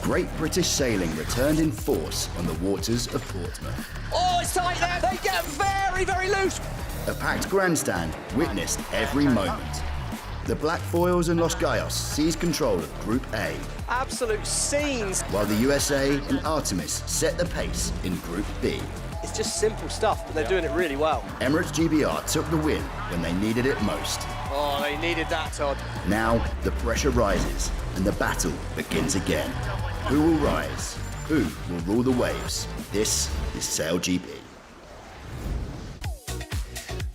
Great British sailing returned in force on the waters of Portsmouth. Oh, it's tight there. They get very, very loose. A packed grandstand witnessed every moment. The Black Foils and Los Gallos seized control of Group A, Absolute scenes. while the USA and Artemis set the pace in Group B. It's just simple stuff, but they're doing it really well. Emirates GBR took the win when they needed it most. Oh, they needed that, Todd. Now the pressure rises and the battle begins again. Who will rise? Who will rule the waves? This is SailGP.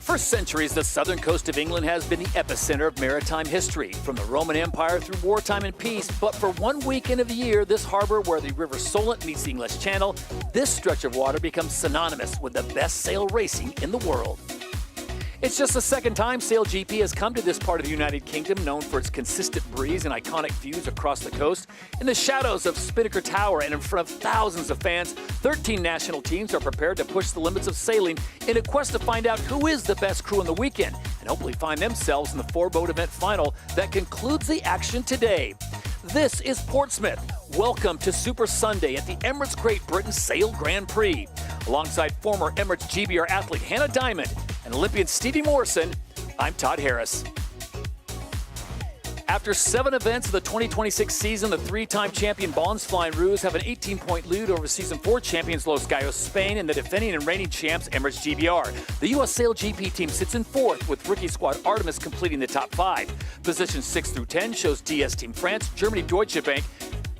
For centuries, the southern coast of England has been the epicenter of maritime history, from the Roman Empire through wartime and peace. But for one weekend of the year, this harbor where the River Solent meets the English Channel, this stretch of water becomes synonymous with the best sail racing in the world. It's just the second time SailGP has come to this part of the United Kingdom, known for its consistent breeze and iconic views across the coast. In the shadows of Spinnaker Tower and in front of thousands of fans, 13 national teams are prepared to push the limits of sailing in a quest to find out who is the best crew on the weekend and hopefully find themselves in the four-boat event final that concludes the action today. This is Portsmouth. Welcome to Super Sunday at the Emirates Great Britain Sail Grand Prix. Alongside former Emirates GBR athlete Hannah Diamond and Olympian Stevie Morrison, I'm Todd Harris. After 7 events of the 2026 season, the 3-time champion Bonds Flying Roos have an 18-point lead over Season 4 champions Los Gallos, Spain, and the defending and reigning champs Emirates GBR. The U.S. SailGP team sits in 4th, with rookie squad Artemis completing the top 5. Positions 6 through 10 shows DS Team France, Germany Deutsche Bank,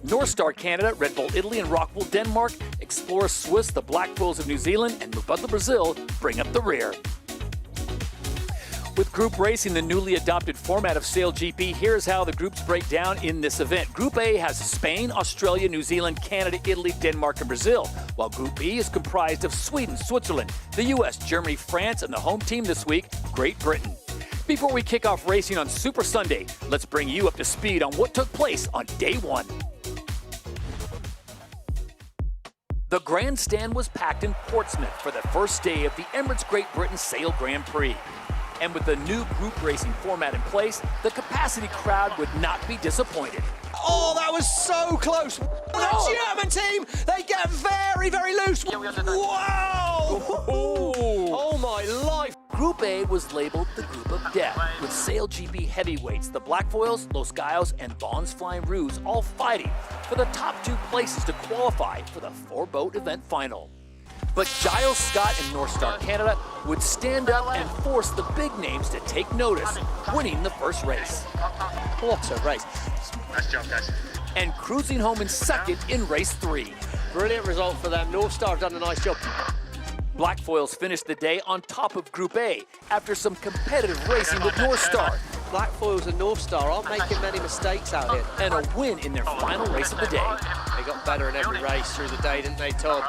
North Star Canada, Red Bull Italy, and Rockwool Denmark, Explorer Swiss, the Black Foils of New Zealand, and Mubadala Brazil bring up the rear. With group racing, the newly adopted format of SailGP, here's how the groups break down in this event. Group A has Spain, Australia, New Zealand, Canada, Italy, Denmark, and Brazil, while Group B is comprised of Sweden, Switzerland, the US, Germany, France, and the home team this week, Great Britain. Before we kick off racing on Super Sunday, let's bring you up to speed on what took place on day 1. The grandstand was packed in Portsmouth for the first day of the Emirates Great Britain Sail Grand Prix. And with the new group racing format in place, the capacity crowd would not be disappointed. Oh, that was so close. The German team, they get very, very loose. Wow! Oh, my life. Group A was labeled the Group of Death, with SailGP heavyweights, the Black Foils, Los Gallos, and Bonds Flying Roos all fighting for the top 2 places to qualify for the 4-boat event final. But Giles Scott and North Star Canada would stand up and force the big names to take notice, winning the first race. What a race. Nice job, guys. And cruising home in second in race 3. Brilliant result for them. North Star have done a nice job. Black Foils finished the day on top of Group A after some competitive racing with North Star. Black Foils and North Star aren't making many mistakes out here. And a win in their final race of the day. They got better in every race through the day, didn't they, Todd?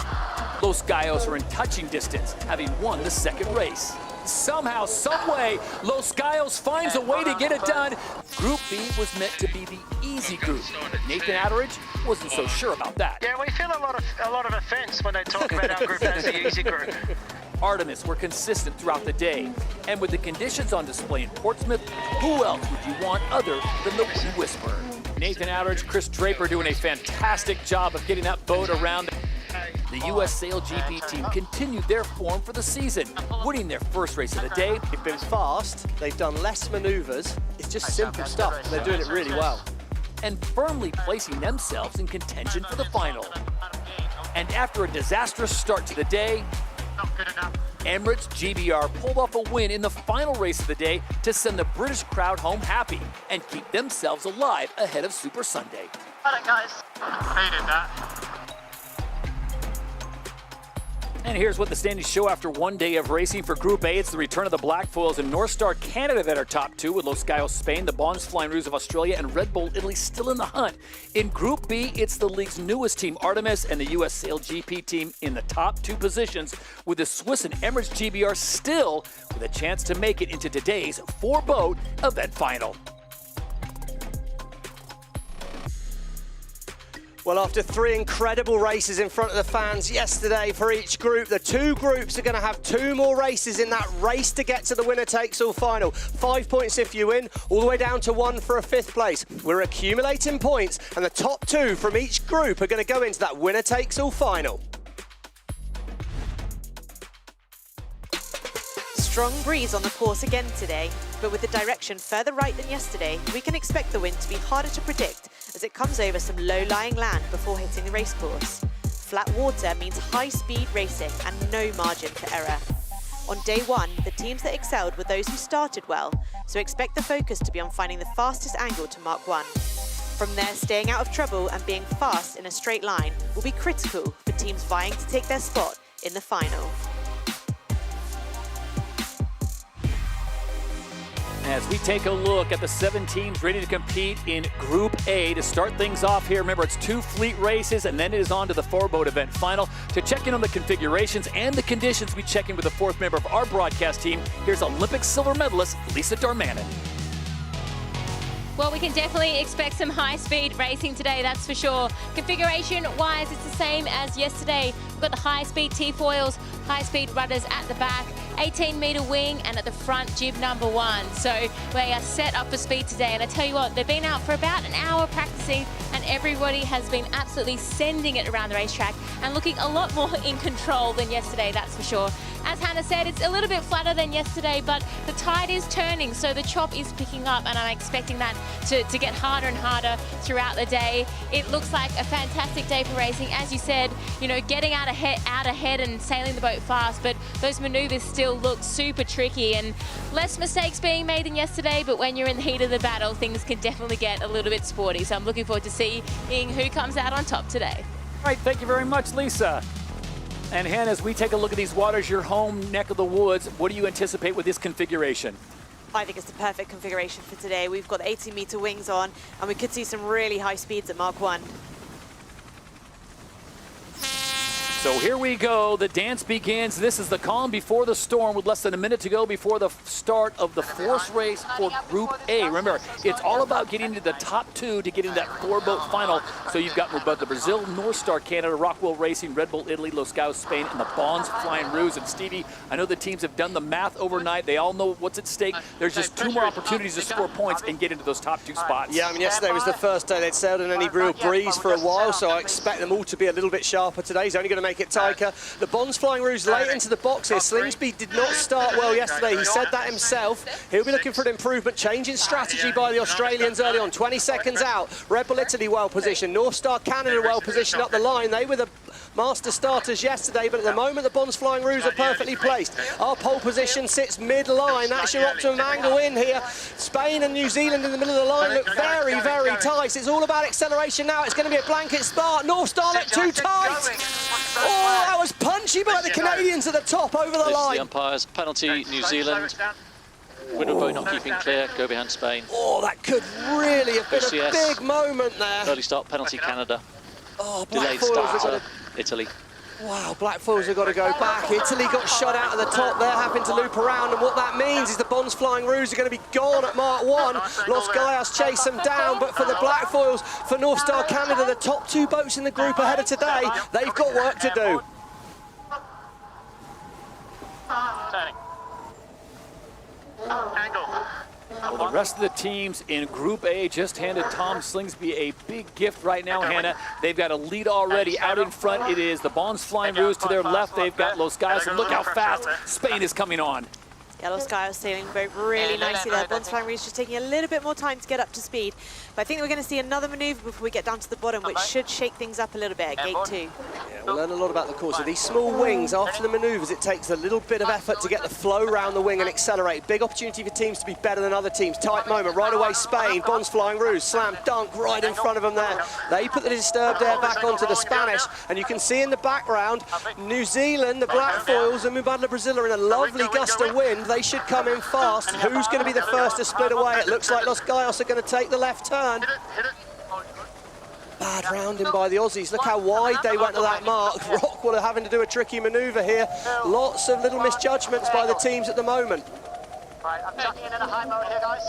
Los Gallos are in touching distance, having won the second race. Somehow, someway, Los Gallos finds a way to get it done. Group B was meant to be the easy group. Nathan Atteridge wasn't so sure about that. Yeah, we feel a lot of offence when they talk about our group as the easy group. Artemis were consistent throughout the day. And with the conditions on display in Portsmouth, who else would you want other than the Wind Whisperer? Nathan Atteridge, Chris Draper doing a fantastic job of getting that boat around. The U.S. SailGP team continued their form for the season, winning their first race of the day. They've been fast, they've done less maneuvers. It's just simple stuff, and they're doing it really well. And firmly placing themselves in contention for the final. And after a disastrous start to the day, Emirates GBR pulled off a win in the final race of the day to send the British crowd home happy and keep themselves alive ahead of Super Sunday. All right, guys. Hated that. And here's what the standings show after one day of racing. For Group A, it's the return of the Black Foils and North Star Canada that are top 2, with Los Gallos Spain, the Bonds Flying Roos of Australia, and Red Bull Italy still in the hunt. In Group B, it's the league's newest team, Artemis, and the U.S. SailGP team in the top 2 positions, with the Swiss and Emirates GBR still with a chance to make it into today's 4-boat event final. Well, after 3 incredible races in front of the fans yesterday for each group, the 2 groups are going to have 2 more races in that race to get to the winner-takes-all final. 5 points if you win, all the way down to 1 for a 5th place. We're accumulating points, and the top 2 from each group are going to go into that winner-takes-all final. Strong breeze on the course again today, but with the direction further right than yesterday, we can expect the wind to be harder to predict as it comes over some low-lying land before hitting the racecourse. Flat water means high-speed racing and no margin for error. On day 1, the teams that excelled were those who started well, so expect the focus to be on finding the fastest angle to mark 1. From there, staying out of trouble and being fast in a straight line will be critical for teams vying to take their spot in the final. As we take a look at the 7 teams ready to compete in Group A to start things off here, remember it's 2 fleet races and then it is on to the 4-boat event final. To check in on the configurations and the conditions, we check in with the 4th member of our broadcast team. Here's Olympic silver medalist Lisa Darmanin. Well, we can definitely expect some high-speed racing today, that's for sure. Configuration-wise, it's the same as yesterday. We've got the high-speed T-foils, high-speed rudders at the back, 18-metre wing, and at the front, jib number 1. So we are set up for speed today. And I tell you what, they've been out for about an hour practicing, and everybody has been absolutely sending it around the racetrack and looking a lot more in control than yesterday, that's for sure. As Hannah said, it's a little bit flatter than yesterday, but the tide is turning, so the chop is picking up, and I'm expecting that to get harder and harder throughout the day. It looks like a fantastic day for racing. As you said, you know, getting out ahead and sailing the boat fast, but those maneuvers still look super tricky and less mistakes being made than yesterday, but when you're in the heat of the battle, things can definitely get a little bit sporty. So I'm looking forward to seeing who comes out on top today. All right, thank you very much, Lisa. And Hannah, as we take a look at these waters, your home neck of the woods, what do you anticipate with this configuration? I think it's the perfect configuration for today. We've got the 18-metre wings on, and we could see some really high speeds at Mark 1. So here we go, the dance begins. This is the calm before the storm with less than a minute to go before the start of the 4th race for Group A. Remember, it's all about getting to the top 2 to get into that 4-boat final. So you've got the Brazil, North Star Canada, Rockwell Racing, Red Bull Italy, Los Gaos Spain, and the Bonds Flying Ruse. And Stevie, I know the teams have done the math overnight. They all know what's at stake. There's just 2 more opportunities to score points and get into those top 2 spots. Yeah, I mean, yesterday was the first day they'd sailed in any real breeze for a while, so I expect them all to be a little bit sharper today. He's only going to make it tighter. The Bonds Flying Ruse late into the box here. Slingsby did not start well yesterday. He said that himself. He'll be looking for an improvement. Change in strategy by the Australians early on. 20 seconds out. Red Bull Italy well positioned. North Star Canada well positioned up the line. They were the master starters yesterday, but at the moment the Bonds Flying Ruse are perfectly placed. Our pole position sits mid-line. That's your optimum angle in here. Spain and New Zealand in the middle of the line look very, very tight. It's all about acceleration now. It's going to be a blanket start. North Star look too tight. Oh, that was punchy by the Canadians at the top over the line. The umpires, penalty New Zealand. Winner boat not keeping clear, go behind Spain. Oh, that could really have been a big moment there. Early start penalty Canada. Oh, Delayed start Italy. Wow, Black Foils have got to go back. Italy got shot out at the top. They're having to loop around, and what that means is the Bonds Flying Ruse are going to be gone at Mark 1. Los Gaos chase them down, but for the Black Foils, for North Star Canada, the top 2 boats in the group ahead of today, they've got work to do. Turning. Angle. Well, the rest of the teams in Group A just handed Tom Slingsby a big gift right now, Hannah. They've got a lead already out in front. It is the Bonds Flying Ruse to their left. They've got Los Gaos, and look how fast Spain is coming on. Yeah, Los Gaos sailing the boat really nicely there. Bonds Flying Ruse just taking a little bit more time to get up to speed. But I think we're going to see another manoeuvre before we get down to the bottom, which should shake things up a little bit at Gate 2. Yeah, we'll learn a lot about the course. With these small wings, after the manoeuvres, it takes a little bit of effort to get the flow around the wing and accelerate. Big opportunity for teams to be better than other teams. Tight moment, right away Spain, Bonds Flying Ruse, slam dunk right in front of them there. They put the disturbed air back onto the Spanish, and you can see in the background, New Zealand, the Black Foils, and Mubadala Brazil are in a lovely gust of wind. They should come in fast. Who's going to be the first to split away? It looks like Los Gaos are going to take the left turn. Bad rounding by the Aussies. Look how wide they went to that mark. Rockwell are having to do a tricky manoeuvre here. Lots of little misjudgments by the teams at the moment. Right, I'm tucking in a high mode here, guys.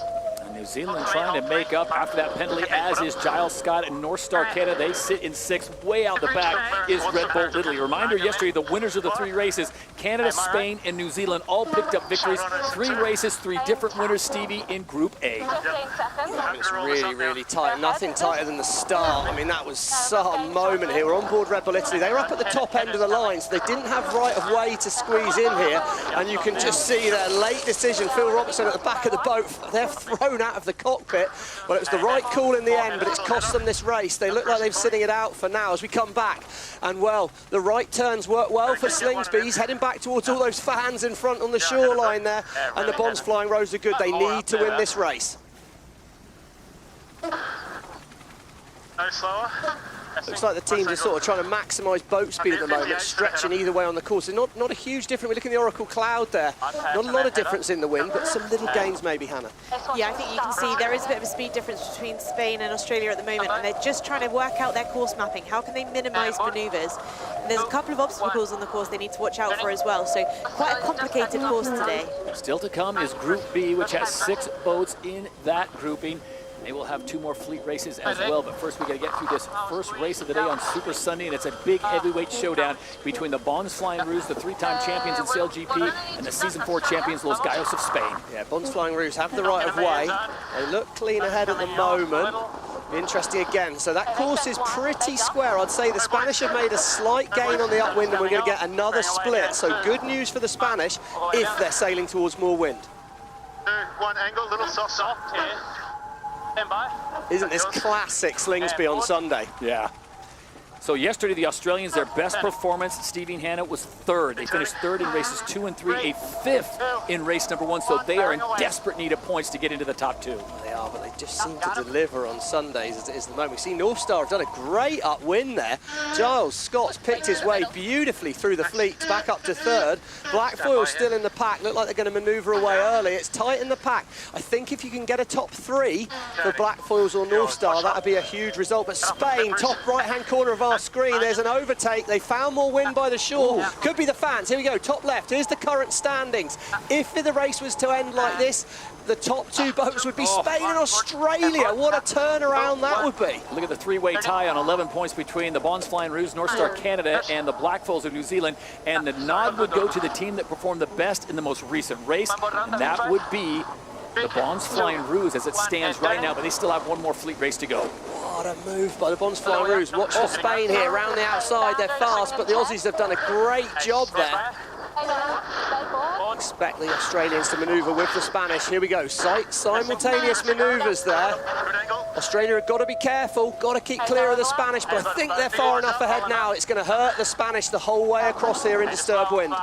New Zealand trying to make up after that penalty, as is Giles Scott and North Star Canada. They sit in 6th. Way out the back is Red Bull Italy. Reminder, yesterday, the winners of the 3 races, Canada, Spain, and New Zealand, all picked up victories. 3 races, 3 different winners, Stevie, in Group A. It's really, really tight. Nothing tighter than the start. I mean, that was some moment here. We're on board Red Bull Italy. They were up at the top end of the line, so they didn't have right of way to squeeze in here. And you can just see their late decision. Phil Robertson at the back of the boat. They're thrown out of the cockpit. Well, it was the right call in the end, but it's cost them this race. They look like they're sitting it out for now as we come back. And, well, the right turns work well for Slingsby. He's heading back towards all those fans in front on the shoreline there. And the Bonds Flying Rose are good. They need to win this race. No slower. Looks like the teams are sort of trying to maximise boat speed at the moment, stretching either way on the course. Not a huge difference. We look in the Oracle Cloud there. Not a lot of difference in the wind, but some little gains maybe, Hannah. Yeah, I think you can see there is a bit of a speed difference between Spain and Australia at the moment, and they're just trying to work out their course mapping. How can they minimise manoeuvres? And there's a couple of obstacles on the course they need to watch out for as well, so quite a complicated course today. Still to come is Group B, which has 6 boats in that grouping. They will have 2 more fleet races as well, but first we got to get through this first race of the day on Super Sunday, and it's a big heavyweight showdown between the Bonds Flying Rouge, the 3-time champions in SailGP, and the Season 4 champions, Los Gallos of Spain. Yeah, Bonds Flying Rouge have the right of way. They look clean ahead at the moment. Interesting again. So that course is pretty square. I'd say the Spanish have made a slight gain on the upwind, and we're going to get another split. So good news for the Spanish if they're sailing towards more wind. 1 angle, little soft here. Isn't this classic Slingsby on Sunday? Yeah. So yesterday, the Australians, their best performance, Stevie and Hannah, was 3rd. They finished 3rd in races 2 and 3, a 5th in race number 1. So they are in desperate need of points to get into the top 2. They are, but they just seem to deliver on Sundays as it is at the moment. We see North Star have done a great upwind there. Giles Scott's picked his way beautifully through the fleet back up to 3rd. Blackfoil still in the pack. Look like they're going to manoeuvre away early. It's tight in the pack. I think if you can get a top 3 for Blackfoils or North Star, that would be a huge result. But Spain, top right-hand corner of our screen, there's an overtake. They found more wind by the shore. Could be the fans. Here we go, top left. Here's the current standings. If the race was to end like this, the top 2 boats would be Spain and Australia. What a turnaround that would be. Look at the 3-way tie on 11 points between the Bonds Flying Rouge, North Star Canada, and the Blackfoils of New Zealand. And the nod would go to the team that performed the best in the most recent race, and that would be the Bonds Flying Rouge as it stands right now, but they still have 1 more fleet race to go. What a move by the Bonds Flying Rouge. Watch for Spain here, around the outside. They're fast, but the Aussies have done a great job there. Expect the Australians to manoeuvre with the Spanish. Here we go, simultaneous manoeuvres there. Australia have got to be careful, got to keep clear of the Spanish, but I think they're far enough ahead now. It's going to hurt the Spanish the whole way across here in disturbed wind.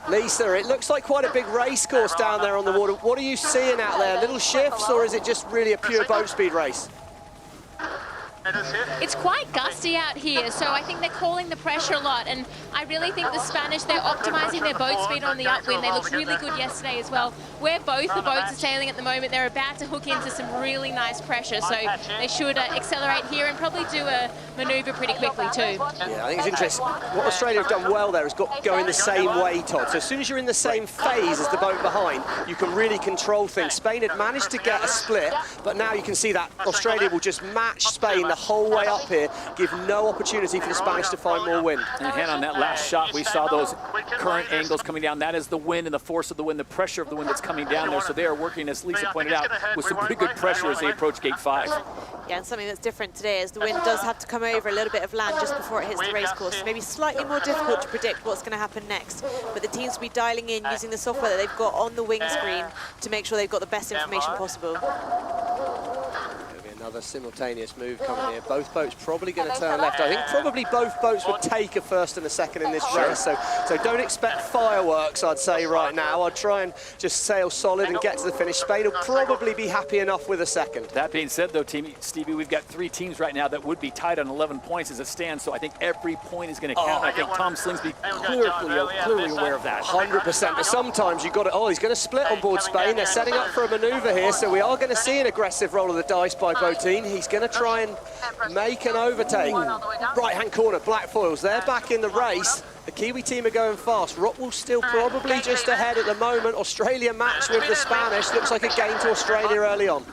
Lisa, it looks like quite a big race course down there on the water. What are you seeing out there? Little shifts, or is it just really a pure boat speed race? It's quite gusty out here, so I think they're calling the pressure a lot, and I really think the Spanish, they're optimising their boat speed on the upwind. They looked really good yesterday as well. Where both the boats are sailing at the moment, they're about to hook into some really nice pressure, so they should accelerate here and probably do a manoeuvre pretty quickly too. Yeah, I think it's interesting. What Australia have done well there is go in the same way, Todd. So as soon as you're in the same phase as the boat behind, you can really control things. Spain had managed to get a split, but now you can see that Australia will just match Spain the whole way up here, give no opportunity for the Spanish to find more wind. And Hannah, on that last shot, we saw those current angles coming down. That is the wind and the force of the wind, the pressure of the wind that's coming down there. So they are working, as Lisa pointed out, with some pretty good pressure as they approach gate 5. Yeah, and something that's different today is the wind does have to come over a little bit of land just before it hits the race course. So maybe slightly more difficult to predict what's going to happen next. But the teams will be dialing in using the software that they've got on the wing screen to make sure they've got the best information possible. Another simultaneous move coming here. Both boats probably going to turn left. I think probably both boats would take a first and a second in this race. So don't expect fireworks, I'd say, right now. I'd try and just sail solid and get to the finish. Spain will probably be happy enough with a second. That being said, though, Stevie, we've got 3 teams right now that would be tied on 11 points as it stands. So I think every point is going to count. I think Tom Slingsby clearly aware of that. 100%. But sometimes you've got to, he's going to split on board Spain. They're setting up for a manoeuvre here. So we are going to see an aggressive roll of the dice by both teams. He's going to try and make an overtake. Right-hand corner, Blackfoils, they're back in the race. The Kiwi team are going fast. Rockwell's still probably just ahead at the moment. Australia matched with the Spanish. Looks like a gain to Australia early on.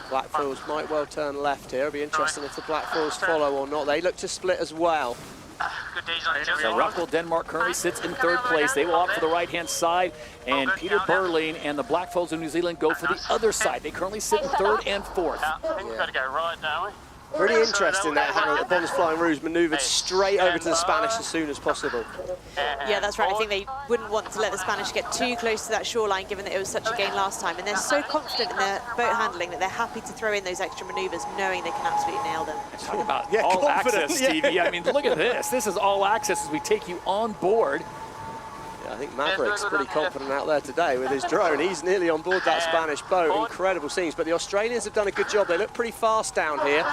Blackfoils might well turn left here. It'll be interesting if the Blackfoils follow or not. They look to split as well. So Rockwell, Denmark currently sits in third place. They will opt for the right-hand side, and Peter Burling and the Blackfoils of New Zealand go for the other side. They currently sit in third and fourth. We've got to go right, don't we? Pretty interesting that how the Bons Flying Rouge manoeuvred straight over to the Spanish as soon as possible. Yeah, that's right. I think they wouldn't want to let the Spanish get too close to that shoreline, given that it was such a gain last time. And they're so confident in their boat handling that they're happy to throw in those extra manoeuvres, knowing they can absolutely nail them. Talk about all access, Stevie. I mean, look at this. This is all access as we take you on board. I think Maverick's pretty confident out there today with his drone. He's nearly on board that Spanish boat. Incredible scenes, but the Australians have done a good job. They look pretty fast down here.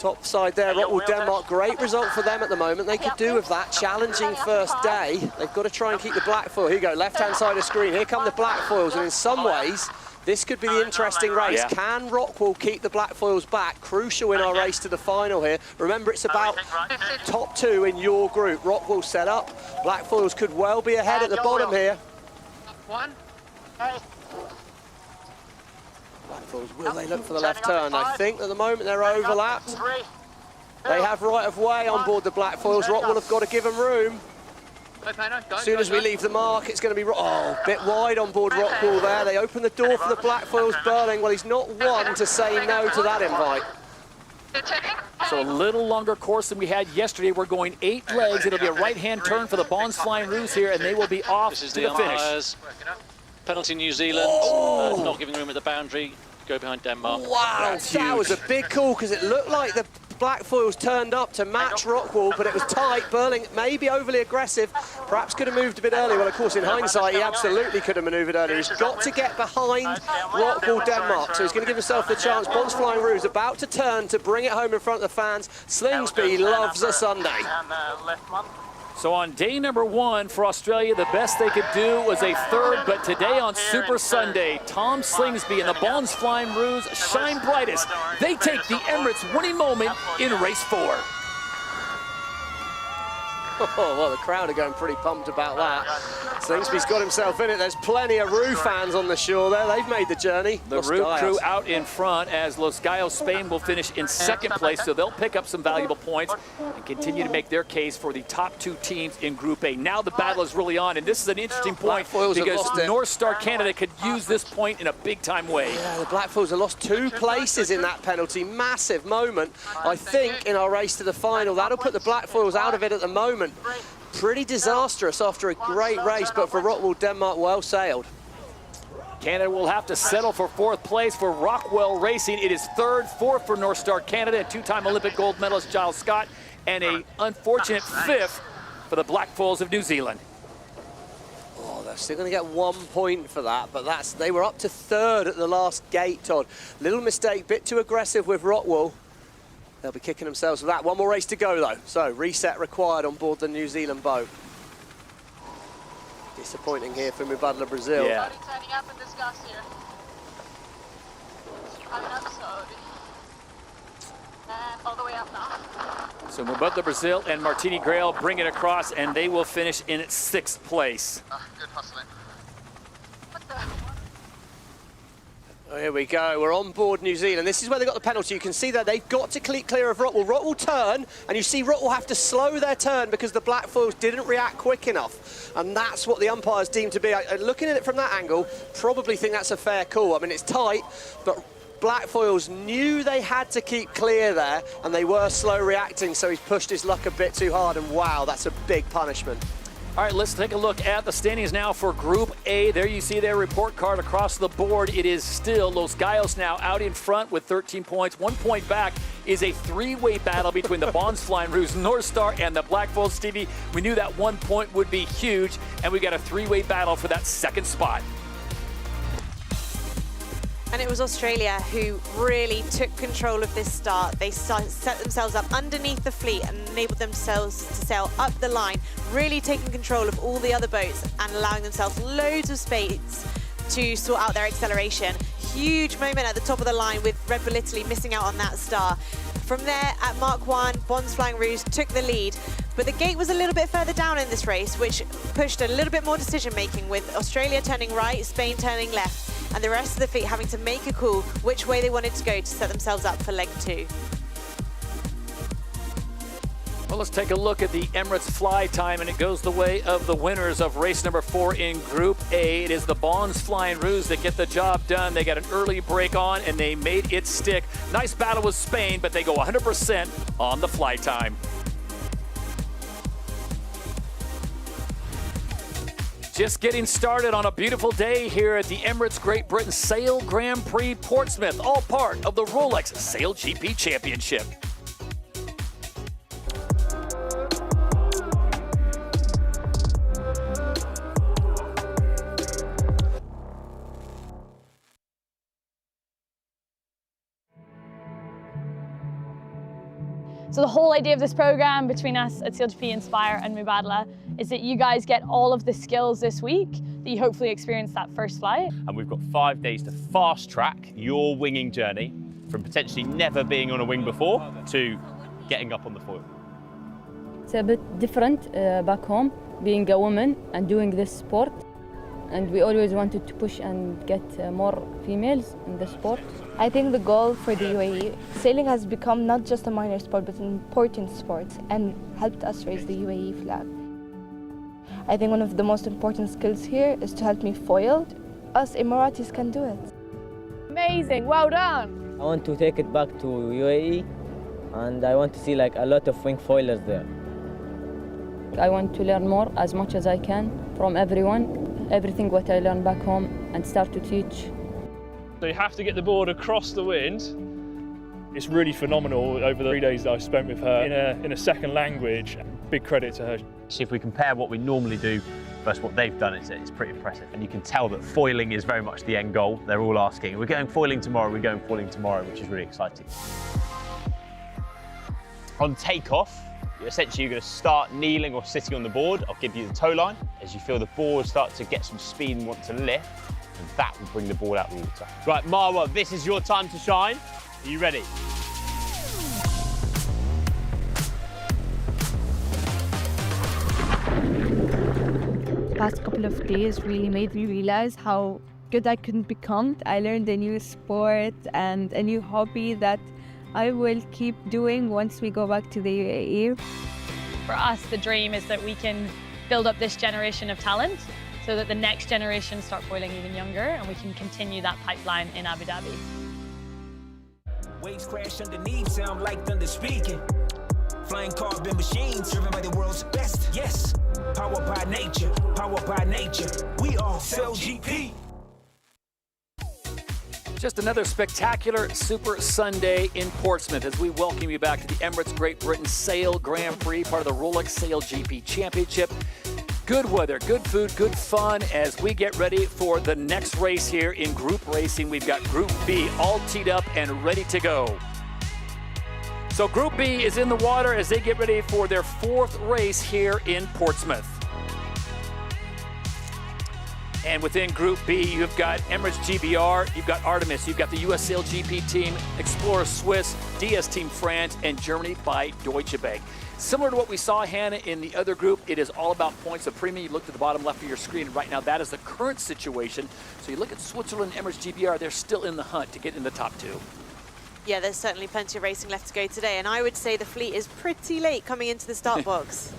Top side there, Rockwell, Denmark. Great result for them at the moment. They could do with that. Challenging first day. They've got to try and keep the Blackfoil. Here you go, left-hand side of the screen. Here come the Blackfoils, and in some ways, this could be the interesting race. Yeah. Can Rockwell keep the Blackfoils back? Crucial in our race to the final here. Remember, it's about top two in your group. Rockwell set up. Blackfoils could well be ahead at the bottom here. Blackfoils, will they look for the left turn? I think at the moment they're overlapped. They have right of way on board the Blackfoils. Rockwell have got to give them room. As soon as we leave the mark, it's going to be a bit wide on board Rockwell there. They open the door for the Blackfoils. Burling, well, he's not one to say no to that invite. So a little longer course than we had yesterday. We're going 8 legs. It'll be a right-hand turn for the Bons Flying Rouge here, and they will be off This is to the the finish. umpires. Penalty New Zealand, not giving room at the boundary. Go behind Denmark. Wow, that was a big call because it looked like the Blackfoils turned up to match Rockwell, but it was tight. Burling maybe overly aggressive, perhaps could have moved a bit earlier. Well, of course, in hindsight, he absolutely could have manoeuvred earlier. He's got to get behind Rockwell, Denmark, so he's going to give himself the chance. Bons Flying Rouge about to turn to bring it home in front of the fans. Slingsby loves a Sunday. So on day number 1 for Australia, the best they could do was a third, but today on Super Sunday, Tom Slingsby and the Bons Flying Rouge shine brightest. They take the Emirates winning moment in race 4. Oh, well, the crowd are going pretty pumped about that. Slingsby's got himself in it. There's plenty of Roo fans on the shore there. They've made the journey. The Roo crew out in front as Los Gallos Spain will finish in second place, so they'll pick up some valuable points and continue to make their case for the top 2 teams in Group A. Now the battle is really on, and this is an interesting point because North Star Canada could use this point in a big-time way. Yeah, the Blackfoils have lost 2 places in that penalty. Massive moment. I think in our race to the final, that'll put the Blackfoils out of it at the moment. Pretty disastrous after a great race, but for Rockwell, Denmark, well sailed. Canada will have to settle for 4th place for Rockwell Racing. It is 3rd, 4th for North Star Canada, and 2-time Olympic gold medalist Giles Scott, and a unfortunate 5th for the Blackfoils of New Zealand. Oh, they're still going to get 1 point for that, but they were up to 3rd at the last gate, Todd. Little mistake, bit too aggressive with Rockwell. They'll be kicking themselves for that. 1 more race to go, though. So, reset required on board the New Zealand boat. Disappointing here for Mubadala Brazil. Yeah. Turning up in this gust here. Coming up slowly. And all the way up now. So Mubadala Brazil and Martini Grail bring it across, and they will finish in 6th place. Good hustling. What the? Oh, here we go. We're on board New Zealand. This is where they got the penalty. You can see that they've got to clear of Rockwell. Rockwell turn, and you see Rockwell have to slow their turn because the Blackfoils didn't react quick enough. And that's what the umpires deemed to be. Looking at it from that angle, probably think that's a fair call. I mean, it's tight, but Blackfoils knew they had to keep clear there, and they were slow reacting, so he's pushed his luck a bit too hard, and wow, that's a big punishment. All right, let's take a look at the standings now for Group A. There you see their report card across the board. It is still Los Gallos now out in front with 13 points. 1 point back is a 3-way battle between the Bons Flying Rouge, North Star, and the Blackfoils. Stevie, we knew that 1 point would be huge, and we got a 3-way battle for that 2nd spot. And it was Australia who really took control of this start. They set themselves up underneath the fleet and enabled themselves to sail up the line, really taking control of all the other boats and allowing themselves loads of space to sort out their acceleration. Huge moment at the top of the line with Red Bull Italy missing out on that star. From there, at Mark 1, Bonds Flying Rouge took the lead, but the gate was a little bit further down in this race, which pushed a little bit more decision-making, with Australia turning right, Spain turning left, and the rest of the fleet having to make a call which way they wanted to go to set themselves up for leg 2. Well, let's take a look at the Emirates fly time, and it goes the way of the winners of race number 4 in Group A. It is the Bonds Flying Rouge that get the job done. They got an early break on, and they made it stick. Nice battle with Spain, but they go 100% on the fly time. Just getting started on a beautiful day here at the Emirates Great Britain Sail Grand Prix Portsmouth, all part of the Rolex SailGP Championship. So the whole idea of this program between us at SailGP Inspire and Mubadala is that you guys get all of the skills this week that you hopefully experience that first flight. And we've got 5 days to fast track your winging journey from potentially never being on a wing before to getting up on the foil. It's a bit different back home, being a woman and doing this sport. And we always wanted to push and get more females in the sport. I think the goal for the UAE, sailing has become not just a minor sport, but an important sport and helped us raise the UAE flag. I think one of the most important skills here is to help me foil. Us Emiratis can do it. Amazing, well done. I want to take it back to UAE, and I want to see like a lot of wing foilers there. I want to learn more, as much as I can, from everyone, everything what I learned back home, and start to teach. So you have to get the board across the wind. It's really phenomenal over the 3 days that I've spent with her in a second language. Big credit to her. If we compare what we normally do versus what they've done, it's pretty impressive. And you can tell that foiling is very much the end goal. They're all asking, we're going foiling tomorrow, we're going foiling tomorrow, which is really exciting. On takeoff, essentially you're going to start kneeling or sitting on the board. I'll give you the tow line. As you feel the board start to get some speed and want to lift, and that will bring the ball out of the water. Right, Marwa, this is your time to shine. Are you ready? Past couple of days really made me realize how good I could become. I learned a new sport and a new hobby that I will keep doing once we go back to the UAE. For us, the dream is that we can build up this generation of talent so that the next generation start foiling even younger, and we can continue that pipeline in Abu Dhabi. Waves crash underneath, sound like thunder speaking. Flying carbon machines, driven by the world's best. Yes, powered by nature, powered by nature. We are SailGP. Just another spectacular Super Sunday in Portsmouth as we welcome you back to the Emirates Great Britain Sail Grand Prix, part of the Rolex SailGP Championship. Good weather, good food, good fun as we get ready for the next race here in group racing. We've got Group B all teed up and ready to go. So Group B is in the water as they get ready for their 4th race here in Portsmouth. And within Group B, you've got Emirates GBR, you've got Artemis, you've got the US SailGP team, Explorer Swiss, DS Team France, and Germany by Deutsche Bank. Similar to what we saw, Hannah, in the other group, it is all about points of premium. You look to the bottom left of your screen right now. That is the current situation. So you look at Switzerland, Emirates GBR, they're still in the hunt to get in the top 2. Yeah, there's certainly plenty of racing left to go today, and I would say the fleet is pretty late coming into the start box.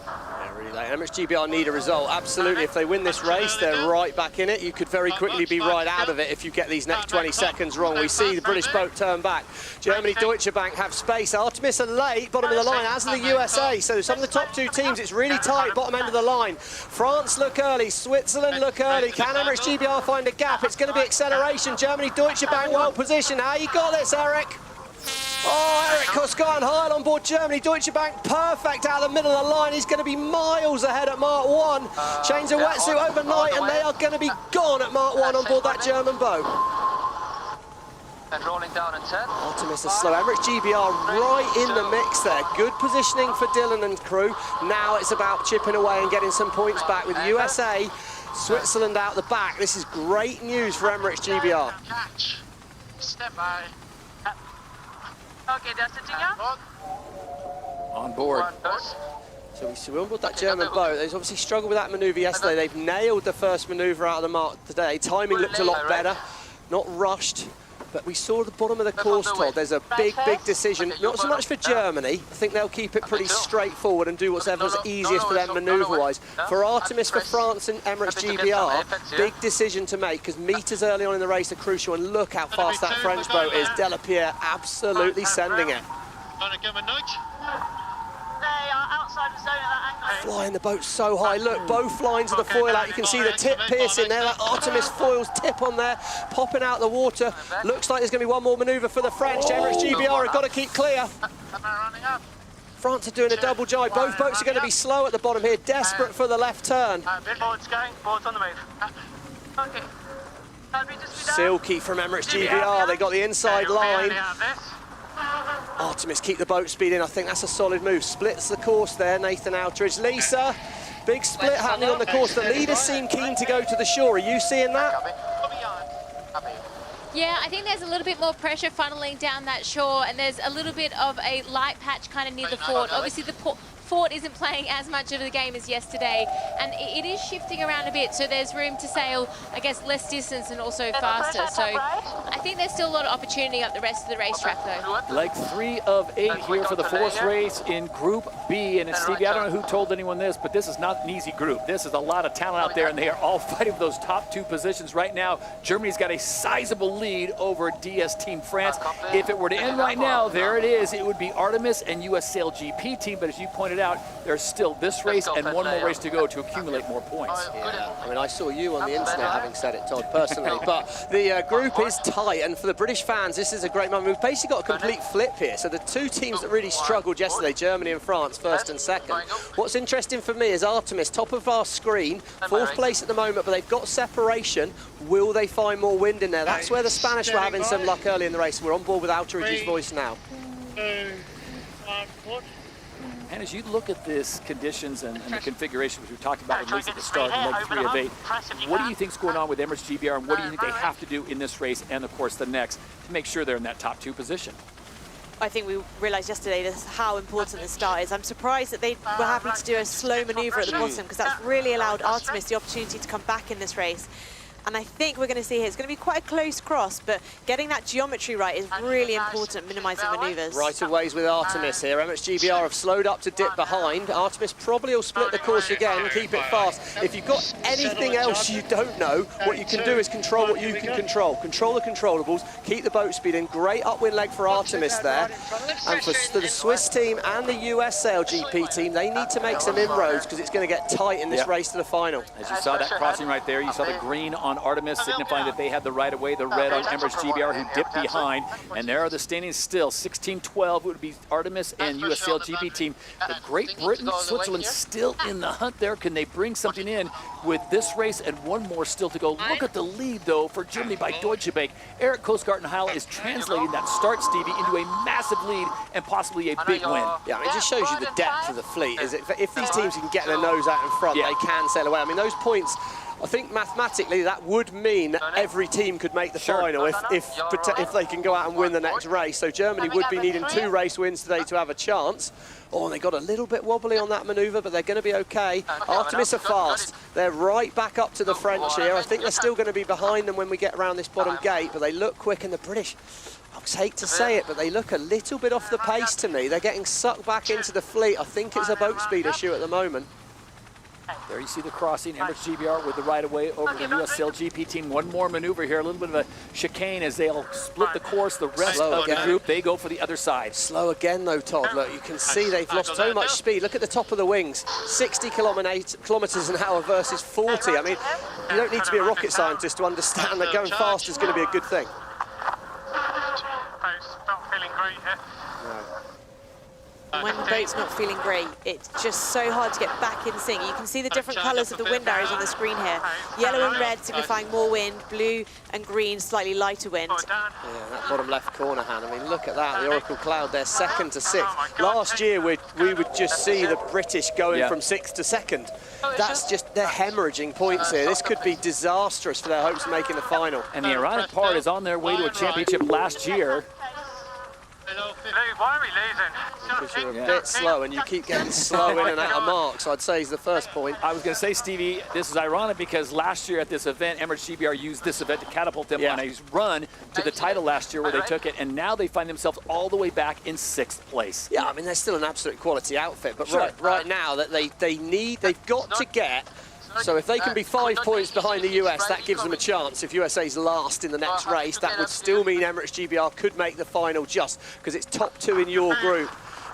Yeah, really late. Emirates GBR need a result, absolutely. If they win this race, they're right back in it. You could very quickly be right out of it if you get these next 20 seconds wrong. We see the British boat turn back. Germany, Deutsche Bank have space. Artemis are late, bottom of the line, as are the USA. So some of the top 2 teams, it's really tight, bottom end of the line. France look early, Switzerland look early. Can Emirates GBR find a gap? It's going to be acceleration. Germany, Deutsche Bank well positioned. How you got this, Eric? Oh, Eric Koskinen-Heil on board Germany. Deutsche Bank perfect out of the middle of the line. He's going to be miles ahead at Mark 1. Change a wetsuit overnight and they are going to be gone at Mark 1 on board that German boat. And rolling down in 10. Artemis is slow. Emirates GBR right in the mix there. Good positioning for Dylan and crew. Now it's about chipping away and getting some points back with USA, Switzerland out the back. This is great news for Emirates GBR. Catch. Step by. Okay, they're sitting here. On board. So we're on board that German boat. They've obviously struggled with that manoeuvre yesterday. They've nailed the first manoeuvre out of the mark today. Timing looked a lot better, not rushed. But we saw the bottom of the course, Todd. There's a big decision. Not so much for Germany. I think they'll keep it pretty straightforward and do whatever's easiest for them manoeuvre-wise. For Artemis, for France and Emirates GBR, big decision to make because meters early on in the race are crucial. And look how fast that French boat is. Delapierre absolutely sending it. They are outside the zone at that angle. Flying the boat so high. Look, both lines of the foil out. You can see the tip piercing there. That Artemis foil's tip on there, popping out the water. Looks like there's going to be one more manoeuvre for the French. Emirates GBR have got to keep clear. France are doing a double jibe. Both boats are going to be slow at the bottom here, desperate for the left turn. Board's going, board's on the move. Okay. Silky from Emirates GBR. They got the inside line. Artemis keep the boat speed in. I think that's a solid move. Splits the course there, Nathan Outridge. Lisa, big split happening on the course. The leaders seem keen to go to the shore. Are you seeing that? Yeah, I think there's a little bit more pressure funneling down that shore, and there's a little bit of a light patch kind of near the fort. Obviously, the fort isn't playing as much of the game as yesterday, and it is shifting around a bit, so there's room to sail, I guess, less distance and also faster. So I think there's still a lot of opportunity up the rest of the racetrack, though. Leg 3 of 8 here for the fourth race in Group B. And it's Stevie, I don't know who told anyone this, but this is not an easy group. This is a lot of talent out there, and they are all fighting for those top 2 positions right now. Germany's got a sizable lead over DS Team France. If it were to end right now, there it is. It would be Artemis and US SailGP Team, but as you pointed out, there's still this race and one more race to go to accumulate more points. Yeah, I mean, I saw you on the internet having said it, Todd, personally, but the group is tight, and for the British fans, this is a great moment. We've basically got a complete flip here. So the 2 teams that really struggled yesterday, Germany and France, first and second. What's interesting for me is Artemis, top of our screen, 4th place at the moment, but they've got separation. Will they find more wind in there? That's where the Spanish were having some luck early in the race. We're on board with Outridge's voice now. And as you look at this conditions and the configuration, which we talked about at least at the start, leg 3 of 8, what do you think's going on with Emirates GBR, and what do you think they have to do in this race and, of course, the next to make sure they're in that top 2 position? I think we realised yesterday how important the start is. I'm surprised that they were happy to do a slow manoeuvre at the bottom, because that's really allowed Artemis the opportunity to come back in this race. And I think we're going to see here, it's going to be quite a close cross, but getting that geometry right is really important, minimising manoeuvres. Right of ways with Artemis here. Emirates GBR have slowed up to dip behind. Artemis probably will split the course again, keep it fast. If you've got anything else you don't know, what you can do is control what you can control. Control the controllables, keep the boat speed in. Great upwind leg for Artemis there. And for the Swiss team and the US SailGP team, they need to make some inroads because it's going to get tight in this race to the final. As you saw that crossing right there, you saw the green on Artemis signifying that they had the right of way, the red on Emirates GBR who dipped behind, and there are the standings still. 16-12 would be Artemis and US SailGP team. The Great Britain, Switzerland still in the hunt there. Can they bring something in with this race and one more still to go? Look at the lead though for Germany by Deutsche Bank. Eric Kostgartenheil is translating that start, Stevie, into a massive lead and possibly a big win. Yeah, it just shows you the depth of the fleet. Is it, if these teams can get their nose out in front, they can sail away. I mean, those points, I think mathematically that would mean that every team could make the final if they can go out and win the next race. So Germany would be needing 2 race wins today to have a chance. Oh, and they got a little bit wobbly on that manoeuvre, but they're going to be okay. Artemis are fast. They're right back up to the French here. I think they're still going to be behind them when we get around this bottom gate, but they look quick, and the British, I hate to say it, but they look a little bit off the pace to me. They're getting sucked back into the fleet. I think it's a boat speed issue at the moment. There you see the crossing, Emirates GBR with the right of way over the US SailGP team. One more maneuver here, a little bit of a chicane as they'll split the course. The rest of the group, they go for the other side. Slow again though, Todd. Look, you can see they've lost so much speed. Look at the top of the wings, 60 kilometres an hour versus 40. I mean, you don't need to be a rocket scientist to understand that going fast is going to be a good thing. Not feeling great here. When the boat's not feeling great, it's just so hard to get back in sync. You can see the different colours of the wind arrows on the screen here. Yellow and red signifying more wind, blue and green slightly lighter wind. Yeah, that bottom left corner, Han. I mean, look at that, the Oracle Cloud, they're 2nd to 6th. Last year, we would just see the British going from 6th to 2nd. That's just, they're hemorrhaging points here. This could be disastrous for their hopes of making the final. And the ironic part is on their way to a championship last year. Why are we losing? Because you're a bit slow and you keep getting slow in and out of marks, I'd say is the first point. I was going to say, Stevie, this is ironic because last year at this event, Emirates GBR used this event to catapult them on a run to the title last year where they took it, and now they find themselves all the way back in 6th place. Yeah, I mean, they're still an absolute quality outfit, but right now that they've got to get. So if they can be 5 points behind the US, that gives them a chance. If USA's last in the next race, that would still mean Emirates GBR could make the final just because it's top 2 in your group.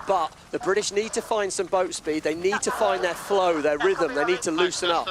But the British need to find some boat speed. They need to find their flow, their rhythm. They need to loosen up.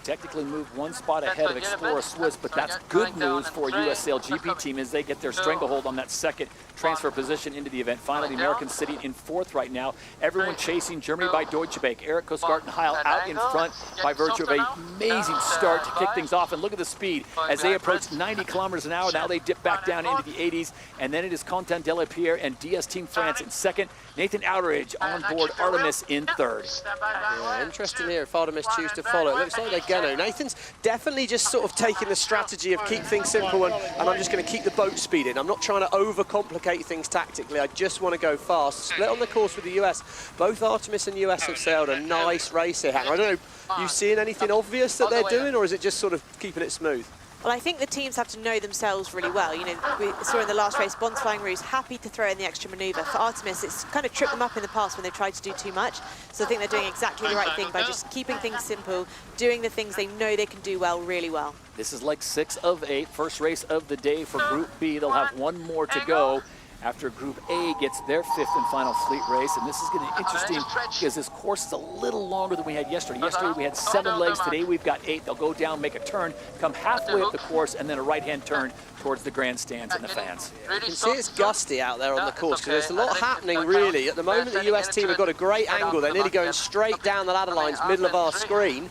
Technically moved 1 spot ahead of Explorer Swiss, but that's good news for US SailGP team as they get their stranglehold on that second transfer position into the event. Finally, the Americans sitting in 4th right now. Everyone chasing Germany by Deutsche Bank. Eric Kosgaard and Heil out in front by virtue of an amazing start to kick things off. And look at the speed as they approach 90 kilometers an hour. Now they dip back down into the 80s. And then it is Quentin Delapierre and DS Team France in 2nd. Nathan Outeridge on board Artemis in 3rd. Yeah, interesting here if Artemis choose to follow. It looks like they're going to. Nathan's definitely just sort of taking the strategy of keep things simple and I'm just going to keep the boat speed in. I'm not trying to overcomplicate things tactically. I just want to go fast. Split on the course with the US. Both Artemis and US have sailed a nice race here, Hannah. I don't know, you seeing anything obvious that they're doing, or is it just sort of keeping it smooth? Well, I think the teams have to know themselves really well. You know, we saw in the last race, Bond's Flying Ruse happy to throw in the extra manoeuvre. For Artemis, it's kind of tripped them up in the past when they've tried to do too much. So I think they're doing exactly the right thing by just keeping things simple, doing the things they know they can do well, really well. This is like 6 of 8, first race of the day for Group B. They'll have 1 more to go after Group A gets their 5th and final fleet race. And this is going to be interesting because this course is a little longer than we had yesterday. Yesterday we had 7 legs. Today we've got 8. They'll go down, make a turn, come halfway up the course, and then a right-hand turn towards the grandstands and the fans. You can see it's gusty out there on the course because there's a lot happening really. At the moment the US team have got a great angle. They're nearly going straight down the ladder lines, middle of our screen.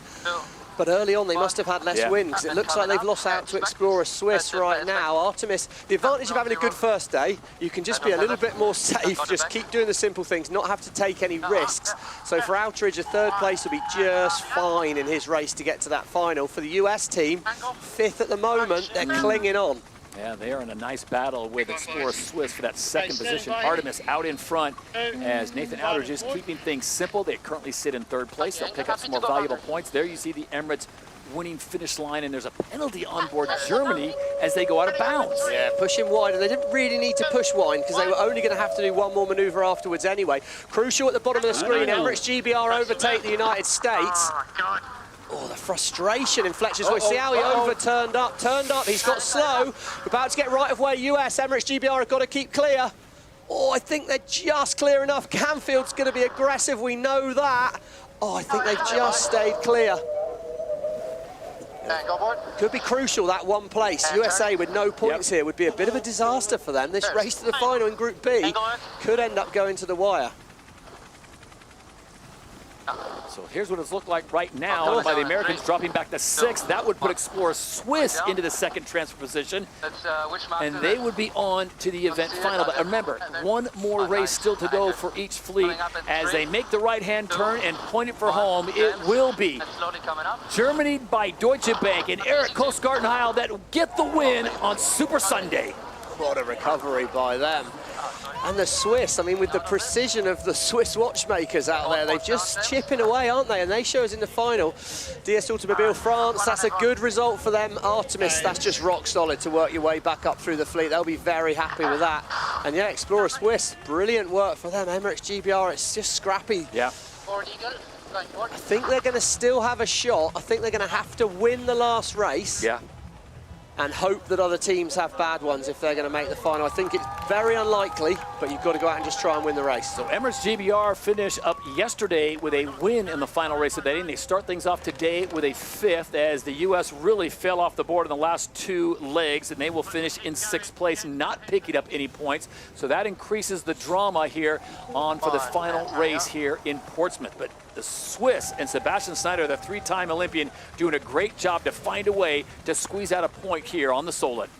But early on, they must have had less wind because it looks like they've lost out to Explorer Swiss right now. Artemis, the advantage of having a good first day, you can just be a little bit more safe, just keep doing the simple things, not have to take any risks. So for Outeridge, a 3rd place will be just fine in his race to get to that final. For the US team, 5th at the moment, they're clinging on. Yeah, they are in a nice battle with Explorer Swiss for that 2nd position. Artemis out in front as Nathan Outeridge is keeping things simple. They currently sit in 3rd place. They'll pick up some more valuable points. There you see the Emirates winning finish line, and there's a penalty on board Germany as they go out of bounds. Yeah, pushing wide, and they didn't really need to push wide because they were only going to have to do 1 more manoeuvre afterwards anyway. Crucial at the bottom of the screen, Emirates GBR overtake the United States. Oh, the frustration in Fletcher's voice. See how he turned up. He's got slow. We're about to get right of way. US, Emirates GBR have got to keep clear. Oh, I think they're just clear enough. Canfield's going to be aggressive. We know that. Oh, I think they've just stayed clear. Could be crucial, that 1 place. USA with no points here would be a bit of a disaster for them. This race to the final in Group B could end up going to the wire. So here's what it's looked like right now by the Americans dropping back to 6th. That would put Explorer Swiss into the 2nd transfer position, and they would be on to the event final. But remember, 1 more race still to go for each fleet. As they make the right-hand turn and point it for home, it will be Germany by Deutsche Bank and Eric Kosgaard and Heil that get the win on Super Sunday. What a recovery by them. And the Swiss, I mean, with the precision of the Swiss watchmakers out there, they're just chipping away, aren't they? And they show us in the final. DS Automobile France, that's a good result for them. Artemis, that's just rock solid to work your way back up through the fleet. They'll be very happy with that. And yeah, Explorer Swiss, brilliant work for them. Emirates GBR, it's just scrappy. Yeah. I think they're going to still have a shot. I think they're going to have to win the last race. Yeah. And hope that other teams have bad ones if they're going to make the final. I think it's very unlikely, but you've got to go out and just try and win the race. So Emirates GBR finished up yesterday with a win in the final race of the day, and they start things off today with a 5th as the U.S. really fell off the board in the last 2 legs, and they will finish in 6th place, not picking up any points. So that increases the drama here on for the final race here in Portsmouth. But the Swiss and Sebastian Snyder, the 3-time Olympian, doing a great job to find a way to squeeze out a point here on the Solent.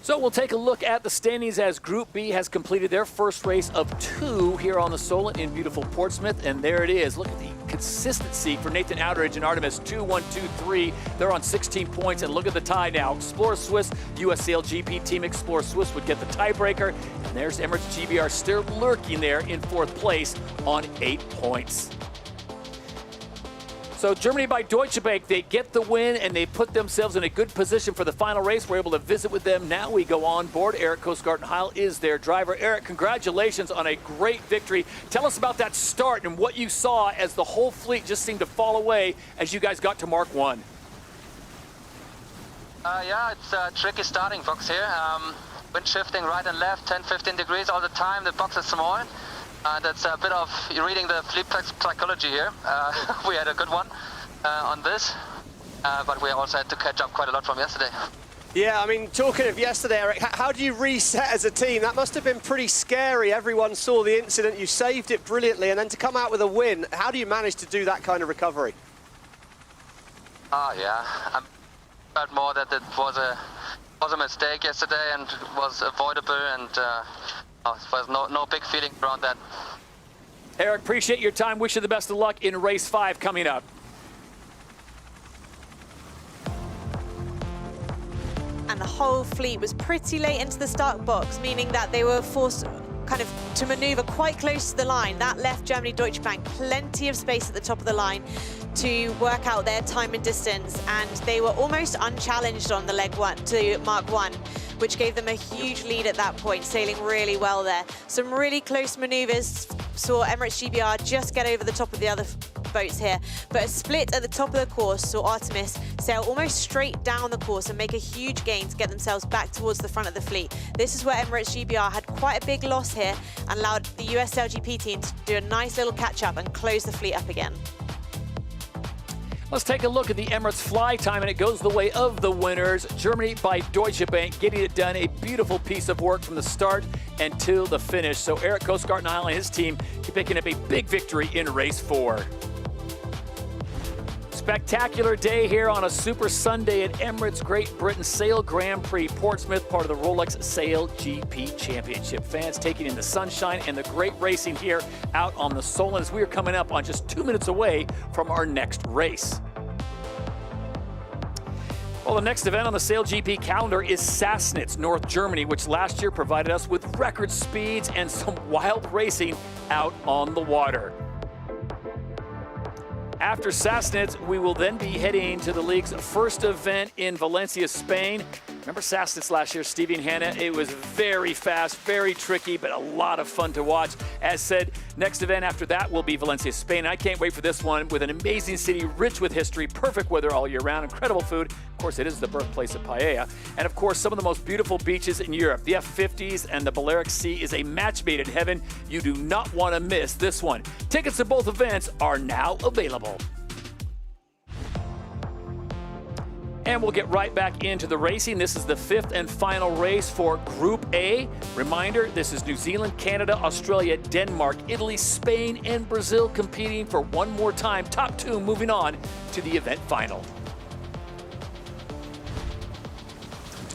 So we'll take a look at the standings as Group B has completed their first race of 2 here on the Solent in beautiful Portsmouth. And there it is. Look at the consistency for Nathan Outteridge and Artemis. 2, 1, 2, 3. They're on 16 points. And look at the tie now. Explorer Swiss, US SailGP Team Explorer Swiss would get the tiebreaker. And there's Emirates GBR still lurking there in 4th place on 8 points. So Germany by Deutsche Bank, they get the win and they put themselves in a good position for the final race. We're able to visit with them. Now we go on board. Eric Coastgarten-Heil is their driver. Eric, congratulations on a great victory. Tell us about that start and what you saw as the whole fleet just seemed to fall away as you guys got to Mark 1. Yeah, it's a tricky starting box here. Wind shifting right and left, 10-15 degrees all the time. The box is small. That's a bit of reading the fleet psychology here. We had a good one on this, but we also had to catch up quite a lot from yesterday. Yeah, I mean, talking of yesterday, Eric, how do you reset as a team? That must have been pretty scary. Everyone saw the incident, you saved it brilliantly, and then to come out with a win, how do you manage to do that kind of recovery? Yeah, I felt more that it was a mistake yesterday and was avoidable, and there's no big feeling around that. Eric, appreciate your time. Wish you the best of luck in race 5 coming up. And the whole fleet was pretty late into the start box, meaning that they were forced kind of to maneuver quite close to the line. That left Germany Deutsche Bank plenty of space at the top of the line to work out their time and distance, and they were almost unchallenged on the leg 1 to Mark 1, which gave them a huge lead at that point, sailing really well there. Some really close maneuvers saw Emirates GBR just get over the top of the other boats here, but a split at the top of the course saw Artemis sail almost straight down the course and make a huge gain to get themselves back towards the front of the fleet. This is where Emirates GBR had quite a big loss here and allowed the US SailGP team to do a nice little catch-up and close the fleet up again. Let's take a look at the Emirates fly time, and it goes the way of the winners. Germany by Deutsche Bank getting it done. A beautiful piece of work from the start until the finish. So Eric Coastgarten-Heil and his team picking up a big victory in race 4. Spectacular day here on a Super Sunday at Emirates Great Britain Sail Grand Prix Portsmouth, part of the Rolex SailGP Championship. Fans taking in the sunshine and the great racing here out on the Solent as we are coming up on just 2 minutes away from our next race. Well, the next event on the SailGP calendar is Sassnitz, North Germany, which last year provided us with record speeds and some wild racing out on the water. After Sassnitz, we will then be heading to the league's first event in Valencia, Spain. Remember Sassnitz last year, Stevie and Hannah? It was very fast, very tricky, but a lot of fun to watch. As said, next event after that will be Valencia, Spain. I can't wait for this one with an amazing city rich with history, perfect weather all year round, incredible food. Of course, it is the birthplace of paella. And of course, some of the most beautiful beaches in Europe. The F50s and the Balearic Sea is a match made in heaven. You do not want to miss this one. Tickets to both events are now available. And we'll get right back into the racing. This is the 5th and final race for Group A. Reminder, this is New Zealand, Canada, Australia, Denmark, Italy, Spain, and Brazil competing for one more time. Top 2 moving on to the event final.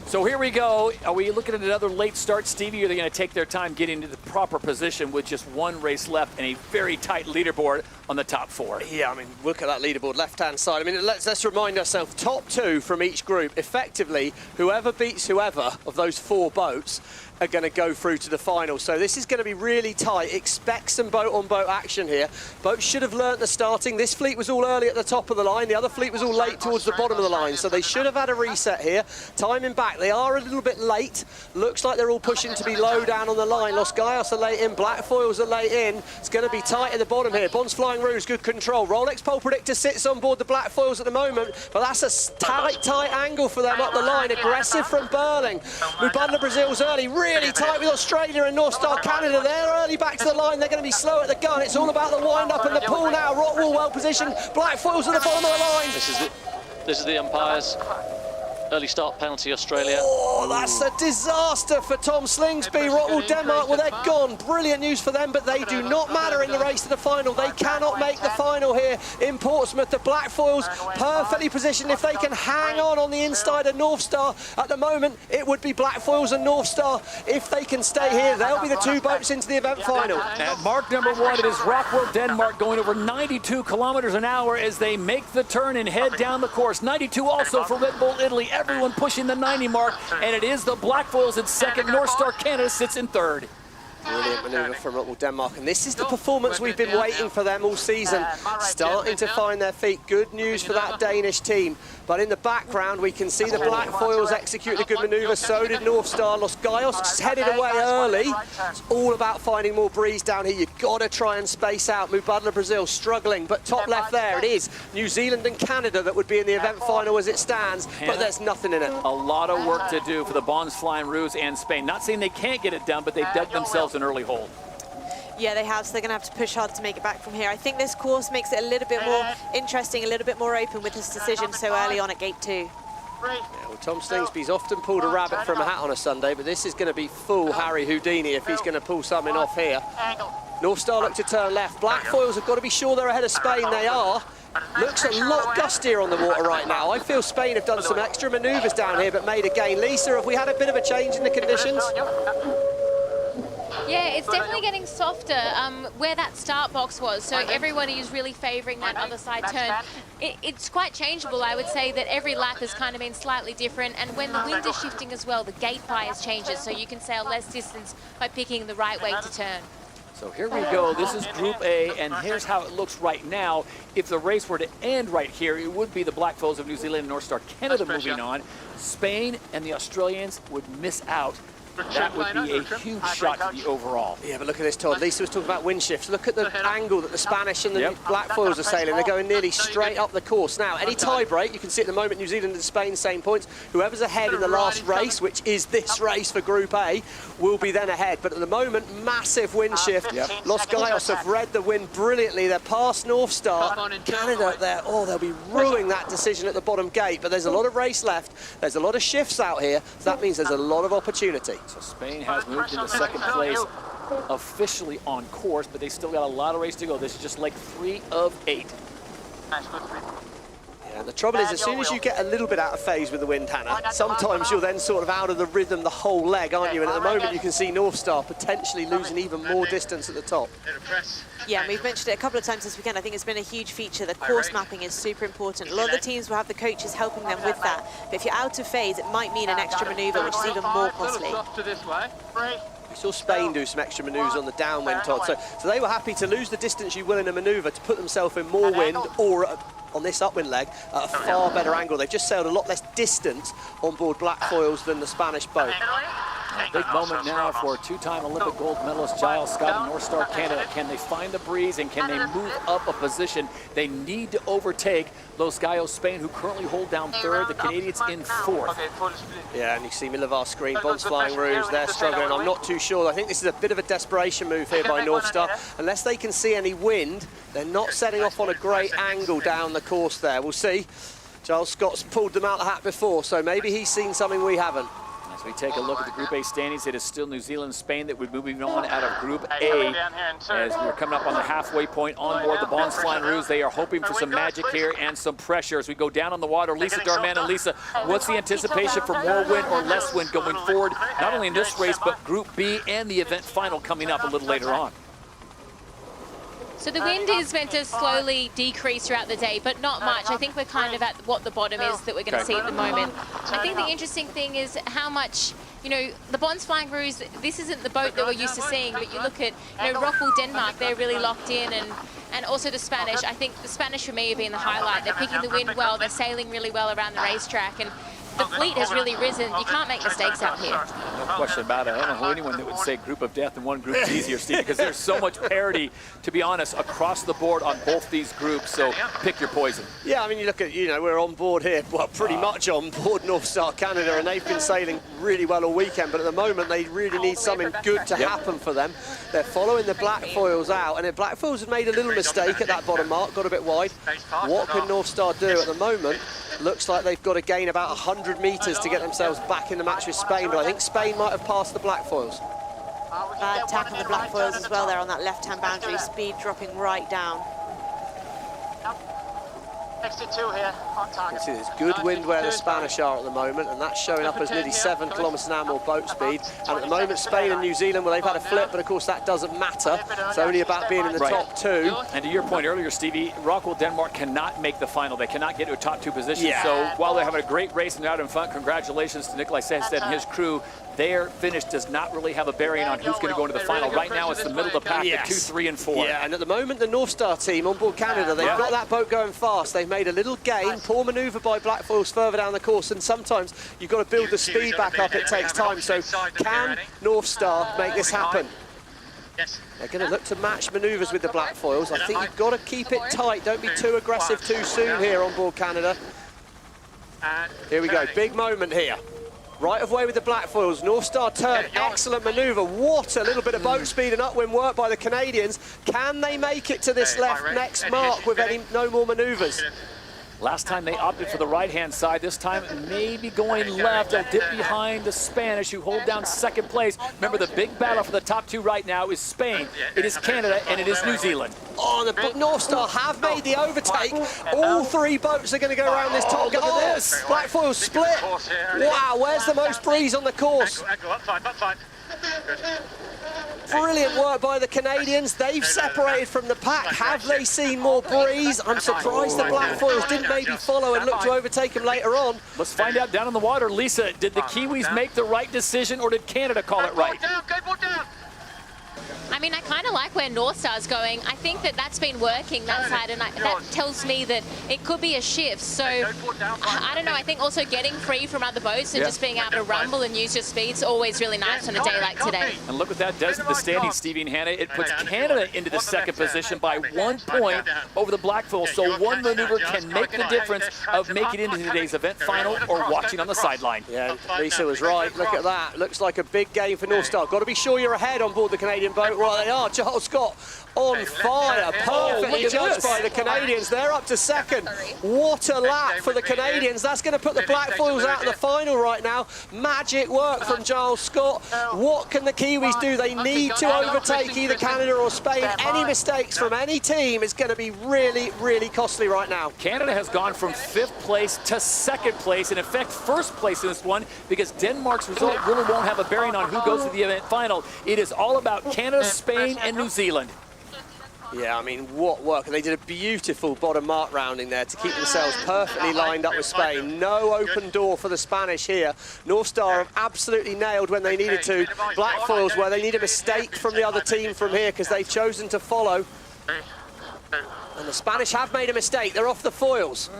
So here we go. Are we looking at another late start, Stevie? Or are they going to take their time getting into the proper position with just one race left and a very tight leaderboard on the top 4? Yeah, I mean, look at that leaderboard, left-hand side. I mean, let's remind ourselves, top 2 from each group. Effectively, whoever beats whoever of those 4 boats are going to go through to the final. So this is going to be really tight. Expect some boat-on-boat action here. Boats should have learnt the starting. This fleet was all early at the top of the line. The other fleet was all late towards the bottom of the line. So they should have had a reset here. Timing back. They are a little bit late. Looks like they're all pushing to be low down on the line. Los Gallos are late in. Black Foils are late in. It's going to be tight at the bottom here. Bond's Flying Rouge, good control. Rolex Pole Predictor sits on board the Black Foils at the moment, but that's a tight angle for them up the line. Aggressive from Burling. Mubanda Brazil's early. Really tight with Australia and North Star Canada. They're early back to the line. They're going to be slow at the gun. It's all about the wind-up and the pull now. Rockwool well positioned. Black Foils at the bottom of the line. This is the umpires. Early start penalty, Australia. Oh, that's a disaster for Tom Slingsby. Rockwool Denmark, well, they're gone. Brilliant news for them, but they do not matter they're in the race to the final. They cannot make the final here in Portsmouth. The Black Foils perfectly positioned. If they can hang on the inside of North Star at the moment, it would be Black Foils and North Star. If they can stay here, they'll be the two boats into the event final. At mark number 1, it is Rockwool, Denmark, going over 92 kilometers an hour as they make the turn and head down the course. 92 also for Red Bull Italy. Everyone pushing the 90 mark, and it is the Black Foils in second. North Star Canada sits in third. Brilliant manoeuvre from Rockwool, Denmark, and this is the performance we've been waiting for them all season. Starting to find their feet. Good news for that Danish team. But in the background, we can see the Black Foils execute a good manoeuvre. So did North Star. Los Gaios just headed away early. It's all about finding more breeze down here. You've got to try and space out. Mubadala, Brazil, struggling, but top left there it is. New Zealand and Canada that would be in the event final as it stands, but there's nothing in it. A lot of work to do for the Bons Flying Roos and Spain. Not saying they can't get it done, but they've dug themselves an early hole. Yeah, they have, so they're going to have to push hard to make it back from here. I think this course makes it a little bit more interesting, a little bit more open with this decision so early on at gate 2. Yeah, well, Tom Slingsby's often pulled a rabbit from a hat on a Sunday, but this is going to be full Harry Houdini if he's going to pull something off here. North Star look to turn left. Black Foils have got to be sure they're ahead of Spain. They are. Looks a lot gustier on the water right now. I feel Spain have done some extra manoeuvres down here but made a gain. Lisa, have we had a bit of a change in the conditions? Yeah, it's definitely getting softer where that start box was, so everybody is really favouring that other side turn. It's quite changeable. I would say that every lap has kind of been slightly different, and when the wind is shifting as well, the gate bias changes, so you can sail less distance by picking the right way to turn. So here we go. This is Group A, and here's how it looks right now. If the race were to end right here, it would be the Black Foils of New Zealand and North Star Canada moving on. Spain and the Australians would miss out. That would be a huge shot to the overall. Yeah, but look at this, Todd. Lisa was talking about wind shifts. Look at the angle that the Spanish and the Black Foils are sailing. They're going nearly straight up the course. Now, any tie break, you can see at the moment New Zealand and Spain, same points. Whoever's ahead in the last race, which is this race for Group A, will be then ahead. But at the moment, massive wind shift. Los Gaios have read the wind brilliantly. They're past North Star. Canada, they'll be ruining that decision at the bottom gate. But there's a lot of race left. There's a lot of shifts out here. So that means there's a lot of opportunity. So Spain has moved into second place officially on course, but they still got a lot of race to go. This is just like 3 of 8. Yeah, the trouble is, as soon as you get a little bit out of phase with the wind, Hannah, sometimes you're then sort of out of the rhythm the whole leg, aren't you? And at the moment, you can see North Star potentially losing even more distance at the top. Yeah, and we've mentioned it a couple of times this weekend. I think it's been a huge feature. The course mapping is super important. A lot of the teams will have the coaches helping them with that. But if you're out of phase, it might mean an extra manoeuvre, which is even more costly. We saw Spain do some extra manoeuvres on the downwind, Todd. So they were happy to lose the distance you will in a manoeuvre to put themselves in more wind or on this upwind leg at a far better angle. They've just sailed a lot less distance on board Black Foils than the Spanish boat. A big moment now for two-time Olympic gold medalist Giles Scott and North Star Canada. Can they find the breeze and can they move up a position? They need to overtake Los Gaios, Spain, who currently hold down third, the Canadians in fourth. Yeah, and you see Milovar screen, Bons Flying Roos, they're struggling. I'm not too sure. I think this is a bit of a desperation move here by North Star. Unless they can see any wind, they're not setting off on a great angle down the course there. We'll see. Giles Scott's pulled them out of the hat before, so maybe he's seen something we haven't. As we take a look at the Group A standings, it is still New Zealand and Spain that would be moving on out of Group A. As we're coming up on the halfway point on board the Bons Flying Roos, they are hoping for some magic here and some pressure as we go down on the water. Lisa Darman and Lisa, what's the anticipation for more wind or less wind going forward, not only in this race, but Group B and the event final coming up a little later on? So the wind is meant to slowly decrease throughout the day, but not much. I think we're kind of at what the bottom is that we're going to see at the moment. I think the interesting thing is how much, you know, the Bons Flying Roos, this isn't the boat that we're used to seeing, but you look at, you know, Rockwool, Denmark, they're really locked in, and also the Spanish. I think the Spanish for me have been the highlight. They're picking the wind well, they're sailing really well around the racetrack, and the fleet has really risen. You can't make mistakes out here. No question about it. I don't know anyone that would say group of death and one group is easier, Steve, because there's so much parity, to be honest, across the board on both these groups. So pick your poison. Yeah, I mean, you look at, you know, we're on board here, well, pretty much on board North Star Canada, and they've been sailing really well all weekend, but at the moment they really need something good to happen for them. They're following the Black Foils out, and the Black Foils have made a little mistake at that bottom mark, got a bit wide. What can North Star do at the moment? Looks like they've got to gain about 100 metres to get themselves back in the match with Spain, but I think Spain might have passed the Black Foils. Bad tack on the black foils as well there on that left-hand boundary. Speed dropping right down. Next to 2 here, on target. See, there's good wind where the Spanish are at the moment, and that's showing up as nearly 7 kilometres an hour more boat speed. And at the moment, Spain and New Zealand, well, they've had a flip, but of course that doesn't matter. It's only about being in the top 2. And to your point earlier, Stevie, Rockwell Denmark cannot make the final. They cannot get to a top 2 position. So while they're having a great race and they're out in front, congratulations to Nikolai Sandstedt and his crew. Their finish does not really have a bearing on who's going to go into the final. Right now, it's the middle of the pack, the 2, 3, and 4. Yeah, and at the moment, the North Star team on board Canada, they've got that boat going fast. They've made a little gain, poor manoeuvre by black foils further down the course, and sometimes you've got to build the speed back up. It takes time. So can North Star make this happen? They're going to look to match manoeuvres with the black foils. I think you've got to keep it tight. Don't be too aggressive too soon here on board Canada. Here we go, big moment here. Right of way with the black foils, North Star turn, excellent manoeuvre. What a little bit of boat speed and upwind work by the Canadians. Can they make it to this next mark with no more manoeuvres? Last time they opted for the right-hand side. This time, maybe going left. They'll dip behind the Spanish, who hold down second place. Remember, the big battle for the top 2 right now is Spain. It is Canada, and it is New Zealand. Oh, the North Star have made the overtake. All 3 boats are going to go around this top. Look at this. Black foils split. Wow, where's the most breeze on the course? Brilliant work by the Canadians. They've separated from the pack. Have they seen more breeze? I'm surprised the black foils didn't maybe follow and look to overtake them later on. Let's find out down in the water. Lisa, did the Kiwis make the right decision, or did Canada call it right? I mean, I kind of like where North Star's going. I think that that's been working that side, and that tells me that it could be a shift. So, I don't know, I think also getting free from other boats and just being able to rumble and use your speed is always really nice on a day like today. And look what that does to the standings, Stevie and Hannah. It puts Canada into the second position by 1 point over the black foils. So one maneuver can make the difference of making it into today's event final or watching on the sideline. Yeah, Lisa was right. Look at that. Looks like a big game for North Star. Got to be sure you're ahead on board the Canadian boat. Right, they are. Charles Scott on fire. Perfectly judged by the Canadians. They're up to second. What a lap for the Canadians. That's going to put the black foils out of the final right now. Magic work from Giles Scott. What can the Kiwis do? They need to overtake either Canada or Spain. Any mistakes from any team is going to be really, really costly right now. Canada has gone from 5th place to 2nd place, in effect 1st place in this one, because Denmark's result really won't have a bearing on who goes to the event final. It is all about Canada, Spain, and New Zealand. Yeah, I mean, what work. And they did a beautiful bottom mark rounding there to keep themselves perfectly lined up with Spain. No open door for the Spanish here. North Star have absolutely nailed when they needed to. Black foils where they need a mistake from the other team from here because they've chosen to follow. And the Spanish have made a mistake. They're off the foils.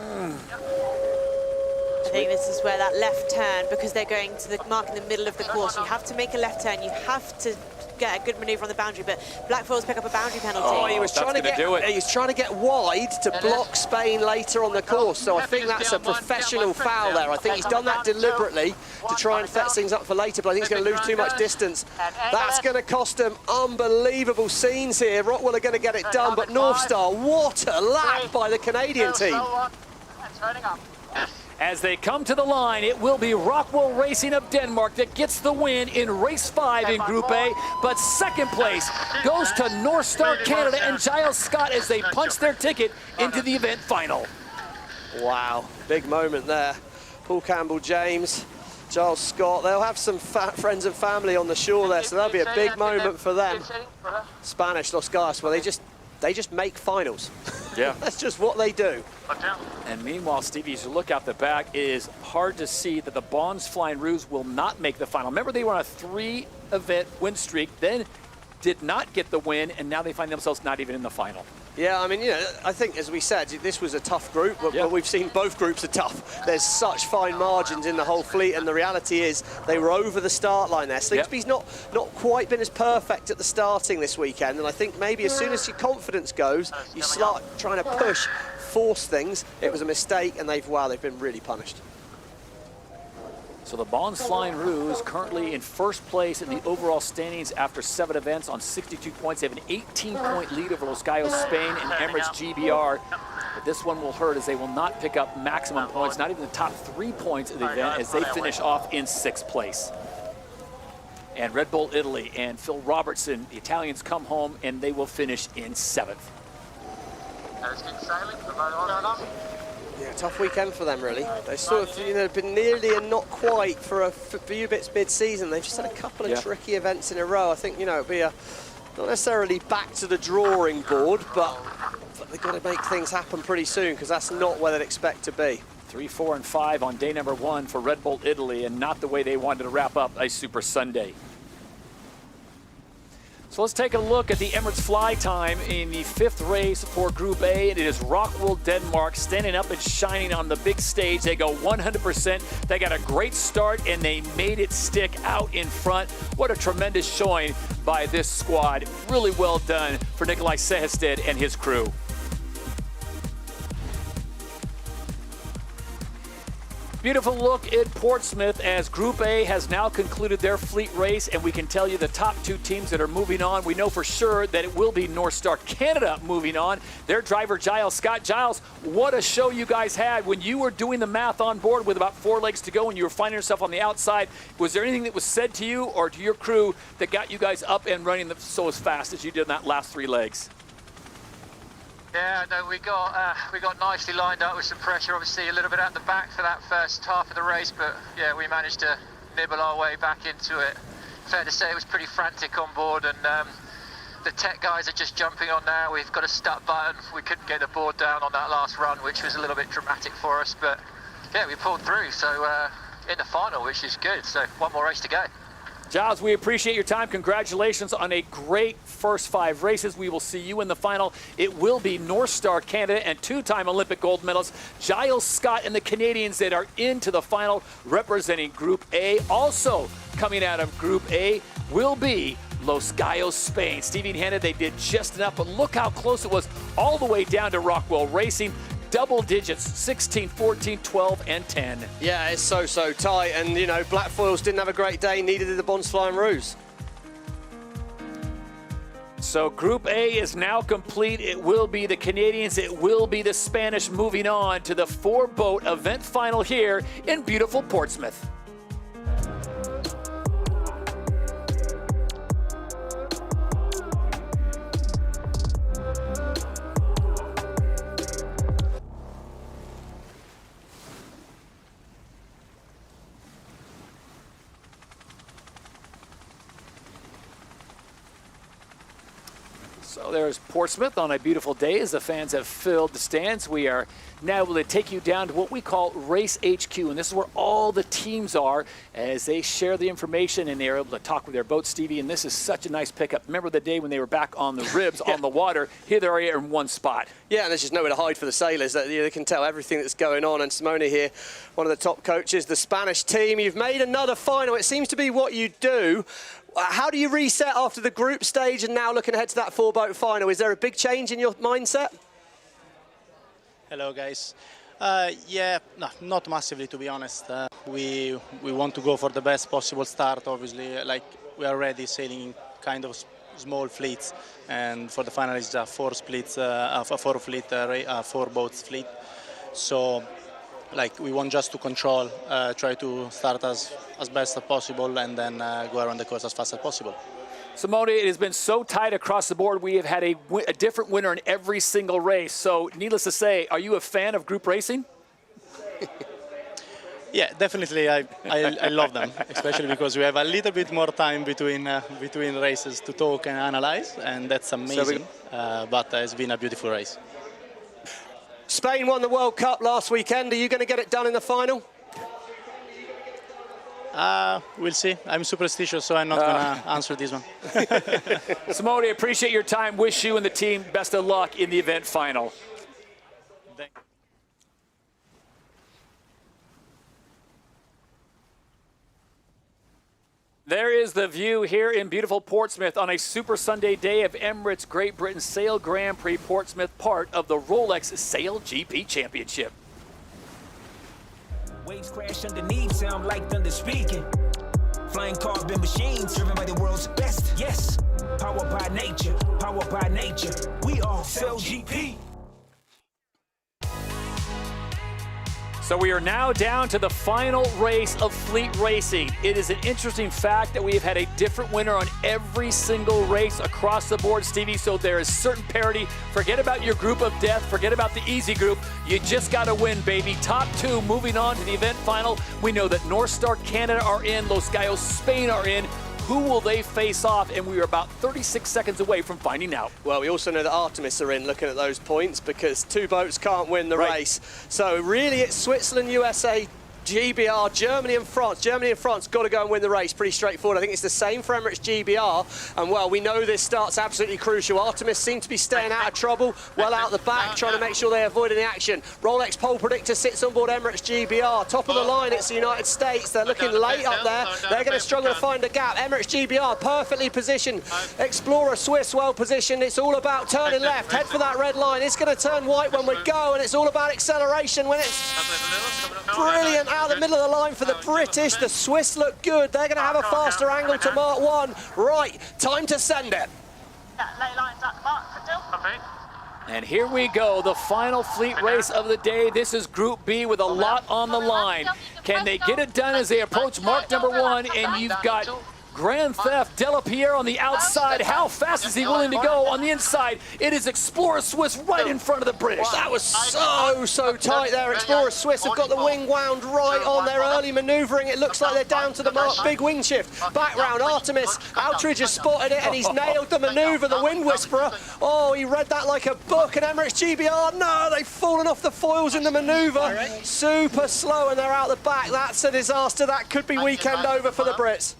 I think this is where that left turn, because they're going to the mark in the middle of the course, you have to make a left turn, you have to get a good manoeuvre on the boundary, but black foils pick up a boundary penalty. Oh, he was trying to get wide to block Spain later on the course, so I think that's a professional foul there. I think he's done that deliberately to try and fetch things up for later, but I think he's going to lose too much distance. That's going to cost them unbelievable scenes here. Rockwell are going to get it done, but North Star, what a lap by the Canadian team. As they come to the line, it will be Rockwell Racing of Denmark that gets the win in race 5 in Group A, but 2nd place goes to North Star Canada and Giles Scott as they punch their ticket into the event final. Wow, big moment there. Paul Campbell-James, Giles Scott, they'll have some friends and family on the shore there, so that'll be a big moment for them. Spanish Los Gallos, well, they just make finals. Yeah. That's just what they do. And meanwhile, Stevie, as you look out the back, it is hard to see that the Bonds Flying Rouge will not make the final. Remember, they were on a 3-event win streak, then did not get the win, and now they find themselves not even in the final. Yeah, I mean, you know, I think, as we said, this was a tough group, but we've seen both groups are tough. There's such fine margins in the whole fleet, and the reality is they were over the start line there. Slingsby's not quite been as perfect at the starting this weekend, and I think maybe as soon as your confidence goes, you start trying to force things. It was a mistake, and they've been really punished. So the Bonds Flying Rouge currently in 1st place in the overall standings after 7 events on 62 points. They have an 18-point lead over Los Gallos, Spain, and Emirates GBR. But this one will hurt as they will not pick up maximum points, not even the top 3 points of the event, as they finish off in 6th place. and Red Bull Italy and Phil Robertson. The Italians come home and they will finish in 7th. Yeah, tough weekend for them, really. They sort of, been nearly and not quite for a few bits mid-season. They've just had a couple of tricky events in a row. I think, it'll be not necessarily back to the drawing board, but they've got to make things happen pretty soon, because that's not where they'd expect to be. 3, 4, and 5 on day number 1 for Red Bull Italy, and not the way they wanted to wrap up a Super Sunday. So let's take a look at the Emirates fly time in the 5th race for Group A. It is Rockwool, Denmark, standing up and shining on the big stage. They go 100%. They got a great start, and they made it stick out in front. What a tremendous showing by this squad. Really well done for Nikolai Sehested and his crew. Beautiful look at Portsmouth as Group A has now concluded their fleet race, and we can tell you the top 2 teams that are moving on. We know for sure that it will be North Star Canada moving on. Their driver, Giles Scott. Giles, what a show you guys had. When you were doing the math on board with about 4 legs to go and you were finding yourself on the outside, was there anything that was said to you or to your crew that got you guys up and running so as fast as you did in that last 3 legs? Yeah, no, we got nicely lined up with some pressure, obviously a little bit at the back for that first half of the race, but yeah, we managed to nibble our way back into it. Fair to say it was pretty frantic on board, and the tech guys are just jumping on now. We've got a start button. We couldn't get the board down on that last run, which was a little bit dramatic for us, but yeah, we pulled through, so in the final, which is good, so 1 more race to go. Giles, we appreciate your time. Congratulations on a great first 5 races. We will see you in the final. It will be North Star Canada and 2-time Olympic gold medalist Giles Scott and the Canadians that are into the final representing Group A. Also coming out of Group A will be Los Gallos, Spain. Stevie and Hannah, they did just enough, but look how close it was all the way down to Rockwell Racing. Double digits, 16, 14, 12, and 10. Yeah, it's so tight. And, Black Foils didn't have a great day, neither did the Bonds Flying Roos. So Group A is now complete. It will be the Canadians. It will be the Spanish moving on to the 4-boat event final here in beautiful Portsmouth. So there's Portsmouth on a beautiful day as the fans have filled the stands. We are now able to take you down to what we call Race HQ, and this is where all the teams are as they share the information and they're able to talk with their boat, Stevie, and this is such a nice pickup. Remember the day when they were back on the ribs on the water? Here they are in one spot. Yeah, and there's just nowhere to hide for the sailors. They can tell everything that's going on, and Simone here, one of the top coaches, the Spanish team. You've made another final. It seems to be what you do. How do you reset after the group stage and now looking ahead to that 4-boat final? Is there a big change in your mindset? Hello, guys. Yeah, no, not massively, to be honest. We want to go for the best possible start, obviously. Like, we are already sailing in kind of small fleets, and for the final it's a 4-boat fleet. So, like, we want just to control, try to start as best as possible, and then go around the course as fast as possible. Simone, it has been so tight across the board. We have had a different winner in every single race. So, needless to say, are you a fan of group racing? Yeah, definitely. I love them, especially because we have a little bit more time between races to talk and analyze, and that's amazing. But it's been a beautiful race. Spain won the World Cup last weekend. Are you going to get it done in the final? We'll see. I'm superstitious, so I'm not going to answer this one. Simone, appreciate your time. Wish you and the team best of luck in the event final. There is the view here in beautiful Portsmouth on a Super Sunday day of Emirates Great Britain Sail Grand Prix Portsmouth, part of the Rolex SailGP Championship. Waves crash underneath, sound like thunder speaking. Flying carbon machines, driven by the world's best. Yes, powered by nature, powered by nature. We are SailGP. So we are now down to the final race of fleet racing. It is an interesting fact that we have had a different winner on every single race across the board, Stevie, so there is certain parity. Forget about your group of death, forget about the easy group. You just got to win, baby. Top two moving on to the event final. We know that North Star Canada are in, Los Gallos Spain are in. Who will they face off? And we are about 36 seconds away from finding out. Well, we also know that Artemis are in, looking at those points, because two boats can't win the race. So really it's Switzerland, USA, GBR, Germany and France. Germany and France got to go and win the race. Pretty straightforward. I think it's the same for Emirates GBR. And, well, we know this start's absolutely crucial. Artemis seem to be staying out of trouble, well out the back, trying to make sure they avoid any action. Rolex pole predictor sits on board Emirates GBR. Top of the line, it's the United States. They're looking late up there. They're going to struggle to find a gap. Emirates GBR perfectly positioned. Explorer Swiss well positioned. It's all about turning left. Head for that red line. It's going to turn white when we go, and it's all about acceleration when it's brilliant out the middle of the line for the British. The Swiss look good. They're going to have a faster angle to Mark 1. Right, time to send it. And here we go, the final fleet race of the day. This is Group B with a lot on the line. Can they get it done as they approach mark number 1? And you've got Grand Theft Delapierre on the outside. How fast is he willing to go on the inside? It is Explorer Swiss right in front of the British. That was so tight there. Explorer Swiss have got the wing wound right on their early manoeuvring. It looks like they're down to the mark. Big wing shift. Back round, Artemis. Outridge has spotted it and he's nailed the manoeuvre, the Wind Whisperer. Oh, he read that like a book. And Emirates GBR, no, they've fallen off the foils in the manoeuvre. Super slow and they're out the back. That's a disaster. That could be weekend over for the Brits.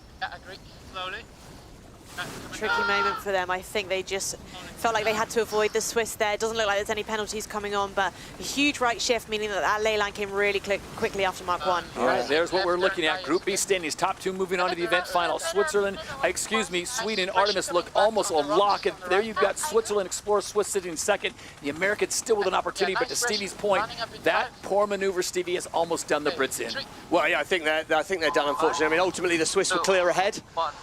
Tricky moment for them. I think they just felt like they had to avoid the Swiss there. It doesn't look like there's any penalties coming on, but a huge right shift, meaning that ley line came really quickly after mark 1. All right, there's what we're looking at. Group B standings, top two moving on to the event final. Sweden, Artemis look almost a lock. And there you've got Switzerland, Explorer Swiss sitting second. The Americans still with an opportunity, but to Stevie's point, that poor maneuver, Stevie, has almost done the Brits in. Well, yeah, I think they're done, unfortunately. I mean, ultimately the Swiss were clear ahead,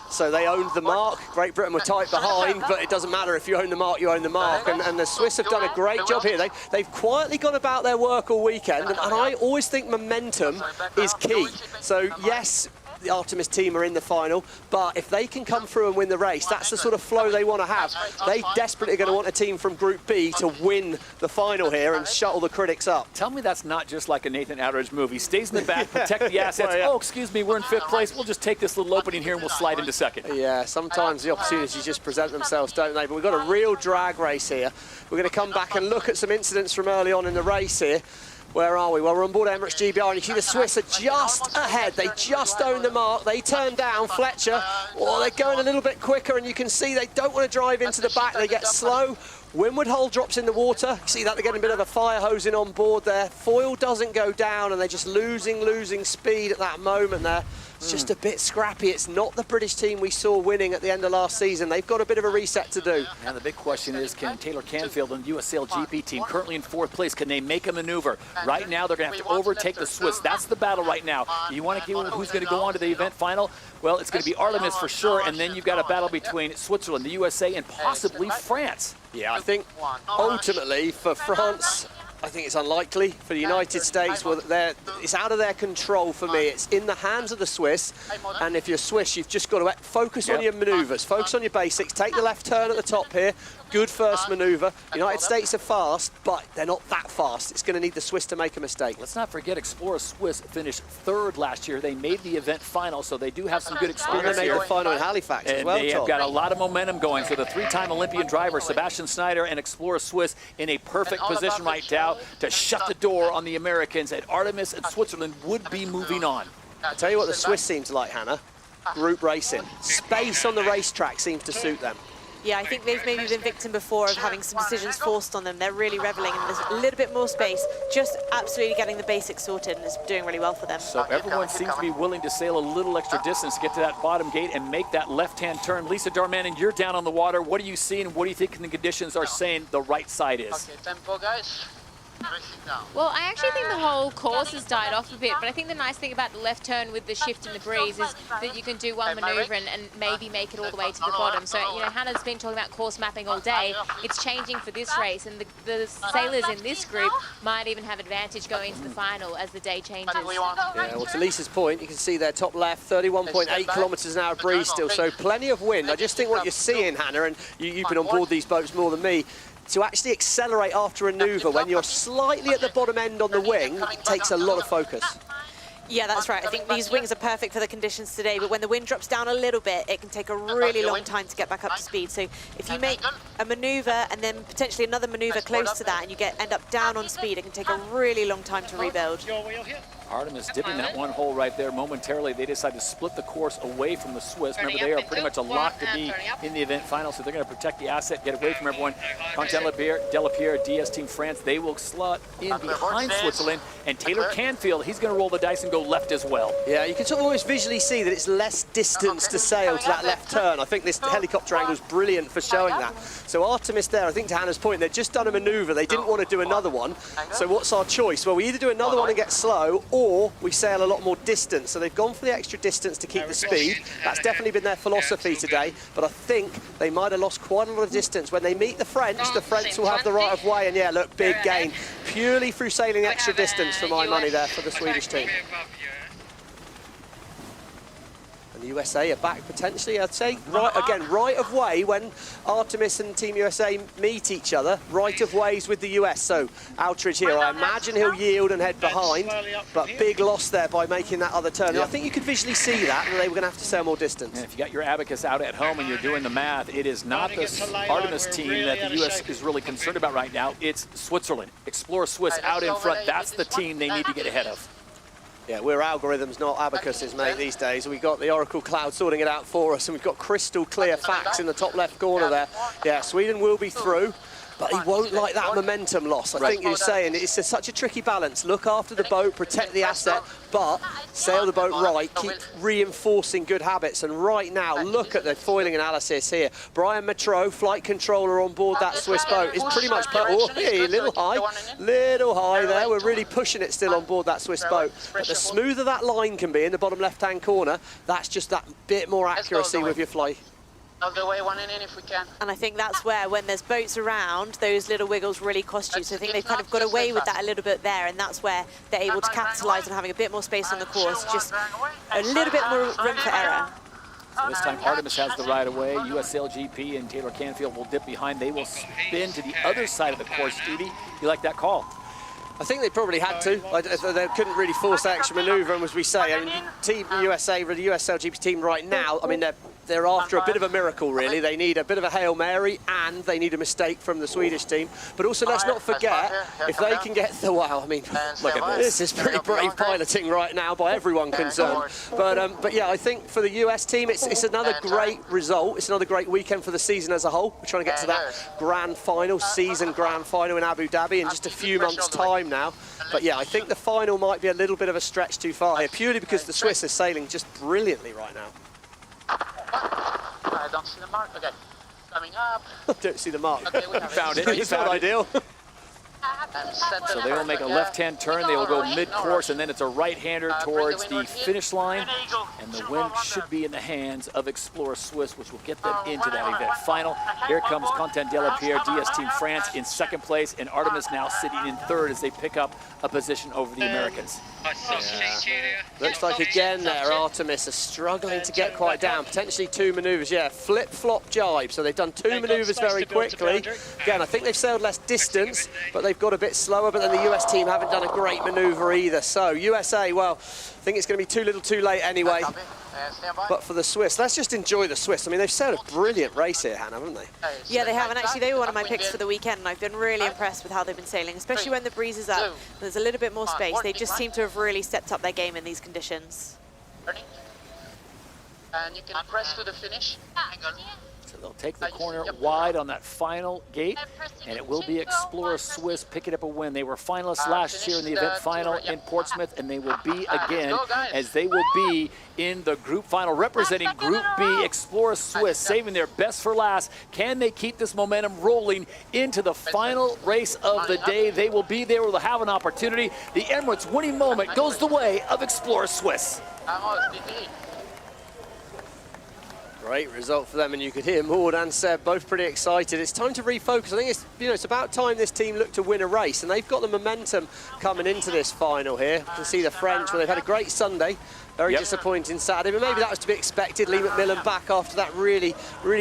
so they owned the mark. Great Britain were tight behind, but it doesn't matter. If you own the mark, you own the mark. And the Swiss have done a great job here. They've quietly gone about their work all weekend, and I always think momentum is key. So, yes, the Artemis team are in the final, but if they can come through and win the race, that's the sort of flow they want to have. They desperately are going to want a team from Group B to win the final here and shuttle the critics up. Tell me that's not just like a Nathan Outridge movie. Stays in the back, protect the assets. Oh, excuse me, we're in 5th place. We'll just take this little opening here and we'll slide into 2nd. Yeah, sometimes the opportunities just present themselves, don't they? But we've got a real drag race here. We're going to come back and look at some incidents from early on in the race here. Where are we? Well, we're on board Emirates GBR, and you see the Swiss are just ahead. They just own the mark. They turn down Fletcher. Oh, they're going a little bit quicker, and you can see they don't want to drive into the back. They get slow. Windward hull drops in the water. You see that they're getting a bit of a fire hosing on board there. Foil doesn't go down, and they're just losing speed at that moment there. It's just a bit scrappy. It's not the British team we saw winning at the end of last season. They've got a bit of a reset to do. And the big question is, can Taylor Canfield and the US SailGP team, currently in 4th place, can they make a maneuver? Right now, they're going to have to overtake the Swiss. That's the battle right now. You want to keep who's going to go on to the event final? Well, it's going to be Artemis for sure, and then you've got a battle between Switzerland, the USA, and possibly France. Yeah, I think ultimately for France, I think it's unlikely. For the United States, well, it's out of their control for me. It's in the hands of the Swiss, and if you're Swiss, you've just got to focus on your manoeuvres, focus on your basics, take the left turn at the top here, good first manoeuvre. United States are fast, but they're not that fast. It's going to need the Swiss to make a mistake. Let's not forget Explorer Swiss finished 3rd last year. They made the event final, so they do have some good experience and they made here. the final in Halifax as and well, they have got a lot of momentum going. So the 3-time Olympian driver, Sebastian Snyder, and Explorer Swiss in a perfect position right now to shut the door on the Americans, and Artemis and Switzerland would be moving on. I'll tell you what the Swiss seem to like, Hannah. Group racing. Space on the racetrack seems to suit them. Yeah, I think they've maybe been victim before of having some decisions forced on them. They're really reveling, and there's a little bit more space. Just absolutely getting the basics sorted, and it's doing really well for them. So everyone seems to be willing to sail a little extra distance to get to that bottom gate and make that left-hand turn. Lisa Darmanin, you're down on the water. What are you seeing? What do you think the conditions are saying the right side is? Okay, tempo, guys. Well, I actually think the whole course has died off a bit, but I think the nice thing about the left turn with the shift in the breeze is that you can do one manoeuvre and maybe make it all the way to the bottom. So, you know, Hannah's been talking about course mapping all day. It's changing for this race, and the sailors in this group might even have advantage going into the final as the day changes. Yeah, well, to Lisa's point, you can see there top left, 31.8 kilometres an hour breeze still, so plenty of wind. I just think what you're seeing, Hannah, and you've been on board these boats more than me, to actually accelerate after a manoeuvre when you're slightly at the bottom end on the wing, it takes a lot of focus. Yeah, that's right. I think these wings are perfect for the conditions today, but when the wind drops down a little bit, it can take a really long time to get back up to speed. So if you make a manoeuvre and then potentially another manoeuvre close to that and you end up down on speed, it can take a really long time to rebuild. Artemis dipping that one hole right there momentarily. They decide to split the course away from the Swiss. Remember, they are pretty much a lock to be in the event final, so they're going to protect the asset, get away from everyone. Quentin Delapierre, DS Team France, they will slot in behind Switzerland, and Taylor Canfield, he's going to roll the dice and go left as well. Yeah, you can sort of almost visually see that it's less distance to sail to that left turn. I think this helicopter angle is brilliant for showing that. So Artemis there, I think to Hannah's point, they've just done a manoeuvre. They didn't want to do another one. So what's our choice? Well, we either do another one and get slow, or we sail a lot more distance. So they've gone for the extra distance to keep the speed. That's definitely been their philosophy today, but I think they might have lost quite a lot of distance. When they meet the French will have the right of way, and yeah, look, big gain. Purely through sailing extra distance for my money there for the Swedish team. And the USA are back potentially, I'd say, right of way when Artemis and Team USA meet each other, right of ways with the US. So Outridge here, I imagine he'll yield and head behind, but big loss there by making that other turn. And I think you could visually see that, and they were going to have to sail more distance. And if you got your abacus out at home and you're doing the math, it is not the Artemis team that the US is really concerned about right now. It's Switzerland. Explore Swiss out in front. That's the team they need to get ahead of. Yeah, we're algorithms, not abacuses, mate, these days. We've got the Oracle Cloud sorting it out for us, and we've got crystal clear facts in the top left corner there. Yeah, Sweden will be through, but he won't like that momentum loss. I think you're saying it's such a tricky balance. Look after the boat, protect the asset, but sail the boat right, keep reinforcing good habits. And right now, look at the foiling analysis here. Brian Metro, flight controller on board that Swiss boat, is pretty much, oh, hey, little high there. We're really pushing it still on board that Swiss boat. But the smoother that line can be in the bottom left-hand corner, that's just that bit more accuracy with your flight. Of the way, one in if we can. And I think that's where, when there's boats around, those little wiggles really cost you. So I think they've kind of got away with that a little bit there, and that's where they're able to capitalise on having a bit more space on the course, just a little bit more room for error. So this time Artemis has the right of way. US SailGP and Taylor Canfield will dip behind. They will spin to the other side of the course. Stevie, you like that call? I think they probably had to. They couldn't really force that extra manoeuvre, and as we say, I mean, Team USA, the US SailGP team right now, I mean, they're after a bit of a miracle, really. They need a bit of a Hail Mary, and they need a mistake from the Swedish team. But also, let's not forget, if they can get the, wow, I mean, look at this is pretty brave piloting right now by everyone concerned. But yeah, I think for the US team, it's another great result. It's another great weekend for the season as a whole. We're trying to get to that grand final, season grand final in Abu Dhabi in just a few months' time now. But yeah, I think the final might be a little bit of a stretch too far here, purely because the Swiss are sailing just brilliantly right now. I don't see the mark. Okay, coming up. Don't see the mark. Okay, we found it. It's not ideal. So they will make a left-hand turn. They will go mid-course, and then it's a right-hander towards the finish line. And the win should be in the hands of Explorer Swiss, which will get them into that event final. Here comes Quentin Delapierre, DS Team France, in second place, and Artemis now sitting in third as they pick up a position over the Americans. Yeah. Looks like again there, Artemis are struggling to get quite down. Potentially two manoeuvres, yeah, flip-flop jibe. So they've done two manoeuvres very quickly. Again, I think they've sailed less distance, but they've got a bit slower, but then the US team haven't done a great manoeuvre either. So USA, well, I think it's going to be too little too late anyway. But for the Swiss, let's just enjoy the Swiss. I mean, they've sailed a brilliant race here, Hannah, haven't they? Yeah, they have, and actually they were one of my picks for the weekend, and I've been really impressed with how they've been sailing, especially when the breeze is up. There's a little bit more space. They just seem to have really stepped up their game in these conditions. And you can press to the finish. So they'll take the corner wide on that final gate, and it will be Explorer Swiss picking up a win. They were finalists last year in the event final in Portsmouth, and they will be again, as they will be in the group final, representing Group B. Explorer Swiss saving their best for last. Can they keep this momentum rolling into the final race of the day? They will be there. We'll have an opportunity. The Emirates winning moment goes the way of Explorer Swiss. Great result for them, and you could hear Maud and Seb both pretty excited. It's time to refocus. I think it's about time this team looked to win a race, and they've got the momentum coming into this final here. You can see the French, well, they've had a great Sunday, very disappointing Saturday, but maybe that was to be expected. Lee McMillan back after that really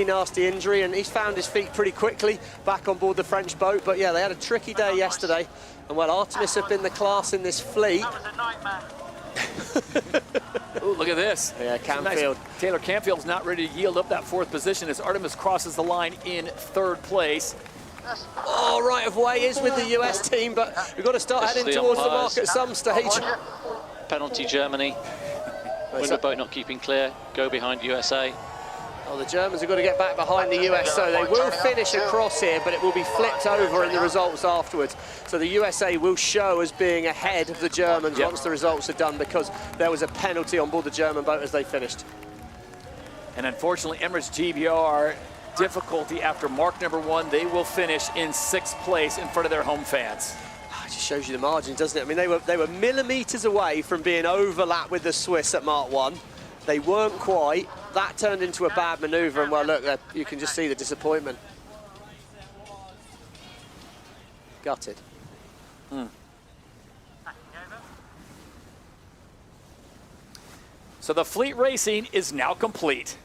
nasty injury, and he's found his feet pretty quickly back on board the French boat. But yeah, they had a tricky day yesterday, and well, Artemis have been the class in this fleet. Ooh, look at this. Yeah, Canfield. Nice. Taylor Canfield's not ready to yield up that fourth position as Artemis crosses the line in third place. Oh, right of way is with the US team, but we've got to start heading towards the mark at some stage. Penalty Germany. Window boat not keeping clear. Go behind USA. Oh, the Germans have got to get back behind the US, so they will finish across here, but it will be flipped over in the results afterwards. So the USA will show as being ahead of the Germans once the results are done, because there was a penalty on board the German boat as they finished. And unfortunately, Emirates GBR difficulty after mark number 1. They will finish in 6th place in front of their home fans. It just shows you the margins, doesn't it? I mean, they were millimetres away from being overlapped with the Swiss at mark 1. They weren't quite. That turned into a bad manoeuvre, and well, look, you can just see the disappointment. Gutted. So the fleet racing is now complete.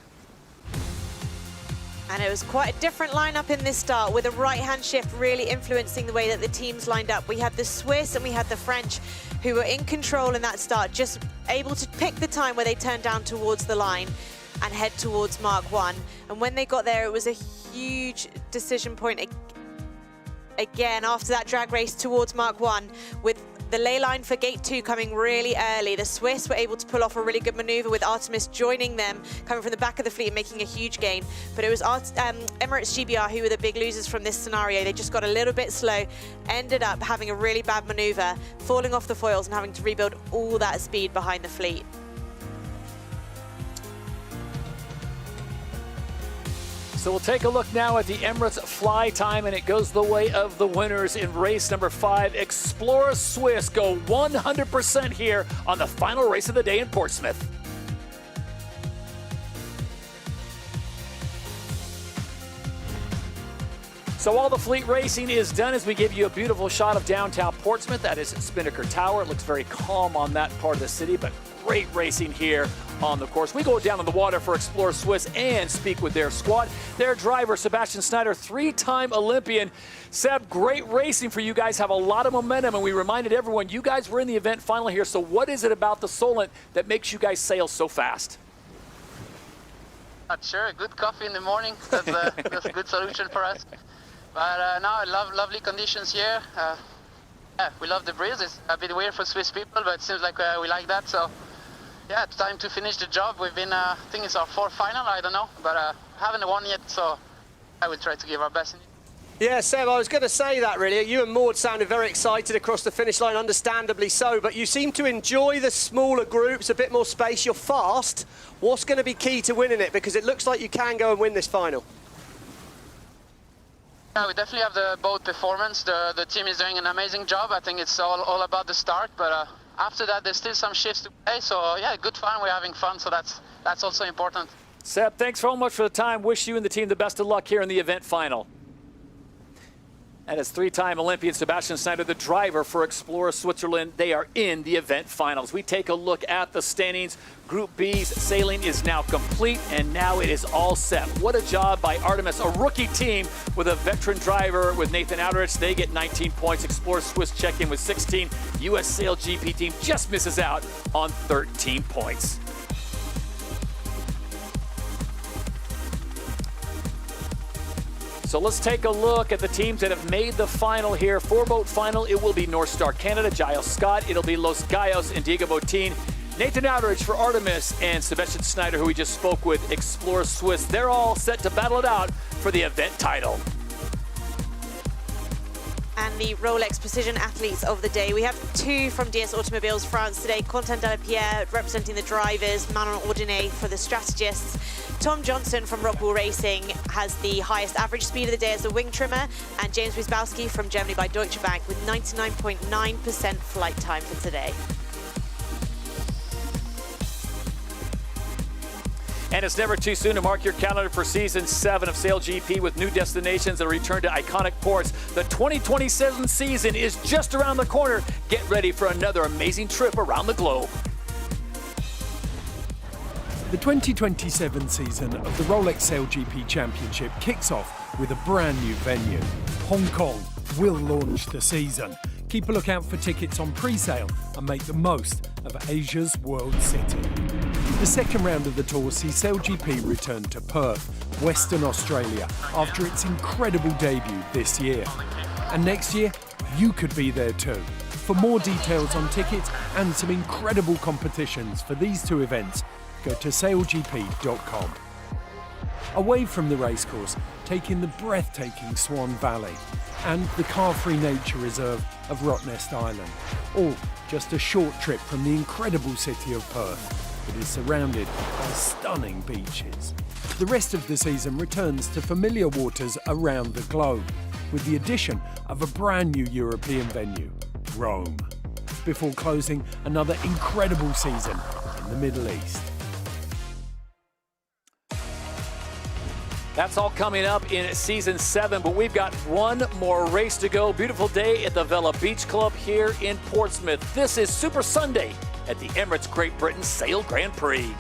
And it was quite a different lineup in this start, with a right-hand shift really influencing the way that the teams lined up. We had the Swiss and we had the French, who were in control in that start, just able to pick the time where they turned down towards the line and head towards Mark 1. And when they got there, it was a huge decision point again after that drag race towards Mark 1, with the ley line for gate 2 coming really early. The Swiss were able to pull off a really good maneuver, with Artemis joining them, coming from the back of the fleet and making a huge gain. But it was Emirates GBR who were the big losers from this scenario. They just got a little bit slow, ended up having a really bad maneuver, falling off the foils and having to rebuild all that speed behind the fleet. So we'll take a look now at the Emirates fly time, and it goes the way of the winners in race number 5. Explorer Swiss go 100% here on the final race of the day in Portsmouth. So all the fleet racing is done as we give you a beautiful shot of downtown Portsmouth. That is Spinnaker Tower. It looks very calm on that part of the city, but great racing here on the course. We go down on the water for Explorer Swiss and speak with their squad. Their driver, Sebastian Snyder, 3-time Olympian. Seb, great racing for you guys. Have a lot of momentum, and we reminded everyone you guys were in the event final here. So what is it about the Solent that makes you guys sail so fast? Not sure. Good coffee in the morning. That's a good solution for us. But no, I love lovely conditions here. Yeah, we love the breeze. It's a bit weird for Swiss people, but it seems like we like that. So yeah, it's time to finish the job. We've been, I think it's our 4th final, I don't know, but haven't won yet, so I will try to give our best. Yeah, Seb, I was going to say that really. You and Maud sounded very excited across the finish line, understandably so, but you seem to enjoy the smaller groups, a bit more space. You're fast. What's going to be key to winning it? Because it looks like you can go and win this final. Yeah, we definitely have the boat performance. The team is doing an amazing job. I think it's all about the start, but after that there's still some shifts to play. So yeah, good fun. We're having fun, so that's also important. Seb, thanks so much for the time. Wish you and the team the best of luck here in the event final. That is 3-time Olympian Sebastian Snyder, the driver for Explorer Switzerland. They are in the event finals. We take a look at the standings. Group B's sailing is now complete, and now it is all set. What a job by Artemis, a rookie team with a veteran driver with Nathan Outerich. They get 19 points. Explorer Swiss check in with 16. US SailGP team just misses out on 13 points. So let's take a look at the teams that have made the final here. 4-boat final, it will be North Star Canada, Giles Scott. It'll be Los Gallos and Diego Botín. Nathan Outridge for Artemis and Sebastian Schneider, who we just spoke with, Explorer Swiss. They're all set to battle it out for the event title. And the Rolex Precision Athletes of the day. We have two from DS Automobiles France today. Quentin Delapierre representing the drivers, Manon Ordonez for the strategists. Tom Johnson from Rockwell Racing has the highest average speed of the day as the wing trimmer, and James Wiesbowski from Germany by Deutsche Bank with 99.9% flight time for today. And it's never too soon to mark your calendar for Season 7 of SailGP with new destinations and a return to iconic ports. The 2027 season is just around the corner. Get ready for another amazing trip around the globe. The 2027 season of the Rolex SailGP Championship kicks off with a brand new venue. Hong Kong will launch the season. Keep a lookout for tickets on pre-sale and make the most of Asia's World City. The second round of the tour sees SailGP return to Perth, Western Australia, after its incredible debut this year. And next year, you could be there too. For more details on tickets and some incredible competitions for these two events, go to sailgp.com. Away from the racecourse, take in the breathtaking Swan Valley and the car-free nature reserve of Rottnest Island, all just a short trip from the incredible city of Perth. It is surrounded by stunning beaches. The rest of the season returns to familiar waters around the globe, with the addition of a brand new European venue, Rome, before closing another incredible season in the Middle East. That's all coming up in Season 7, but we've got one more race to go. Beautiful day at the Vela Beach Club here in Portsmouth. This is Super Sunday at the Emirates Great Britain Sail Grand Prix.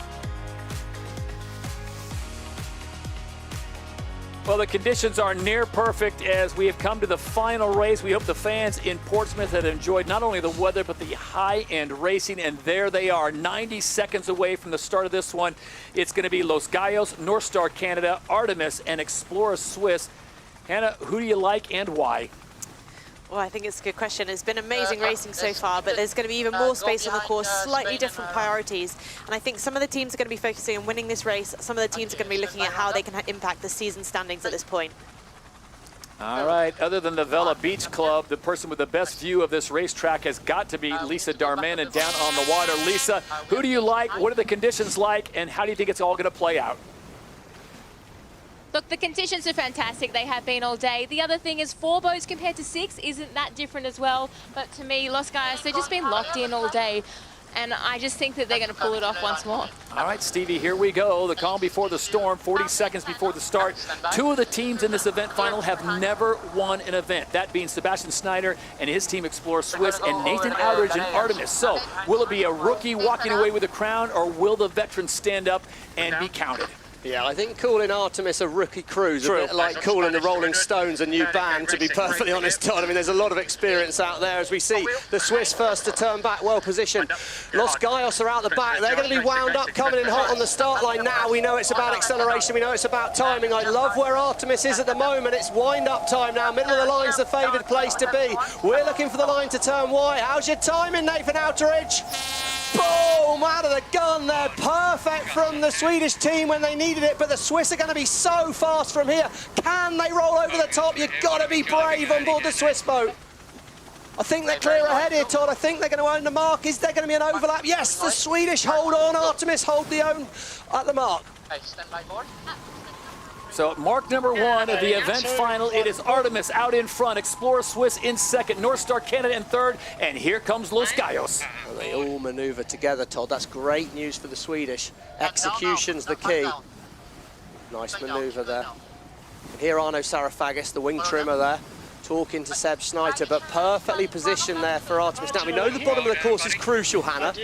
Well, the conditions are near perfect as we have come to the final race. We hope the fans in Portsmouth have enjoyed not only the weather, but the high-end racing. And there they are, 90 seconds away from the start of this one. It's going to be Los Gallos, North Star Canada, Artemis, and Explorer Swiss. Hannah, who do you like and why? Well, I think it's a good question. It's been amazing racing so far, but there's going to be even more space on the course, slightly different priorities. And I think some of the teams are going to be focusing on winning this race. Some of the teams are going to be looking at how they can impact the season standings at this point. All right, other than the Vela Beach Club, the person with the best view of this racetrack has got to be Lisa Darmanin down on the water. Lisa, who do you like? What are the conditions like? And how do you think it's all going to play out? Look, the conditions are fantastic. They have been all day. The other thing is 4 boats compared to 6 isn't that different as well. But to me, Los Gallos, they've just been locked in all day. And I just think that they're going to pull it off once more. All right, Stevie, here we go. The calm before the storm, 40 seconds before the start. 2 of the teams in this event final have never won an event. That being Sebastian Schneider and his team Explorer Swiss and Nathan Outridge and Artemis. So will it be a rookie walking away with a crown, or will the veterans stand up and be counted? Yeah, I think calling Artemis a rookie cruise, a bit like calling the Rolling Stones a new band, to be perfectly honest, Todd. I mean, there's a lot of experience out there as we see the Swiss first to turn back, well positioned. Los Gallos are out the back. They're going to be wound up, coming in hot on the start line now. We know it's about acceleration. We know it's about timing. I love where Artemis is at the moment. It's wind-up time now. Middle of the line's the favoured place to be. We're looking for the line to turn wide. How's your timing, Nathan Outridge? Boom! Out of the gun there. Perfect from the Swedish team when they needed it, but the Swiss are going to be so fast from here. Can they roll over the top? You've got to be brave on board the Swiss boat. I think they're clear ahead here, Todd. I think they're going to own the mark. Is there going to be an overlap? Yes, the Swedish hold on. Artemis hold the own at the mark. Stand by board. So mark number 1 of the event final, it is Artemis out in front, Explorer Swiss in second, North Star Canada in third, and here comes Los Gallos. Well, they all manoeuvre together, Todd. That's great news for the Swedish. Execution's the key. Nice manoeuvre there. And here Arno Sarafagis, the wing trimmer there, talking to Seb Schneider, but perfectly positioned there for Artemis. Now, we know the bottom of the course is crucial, Hannah.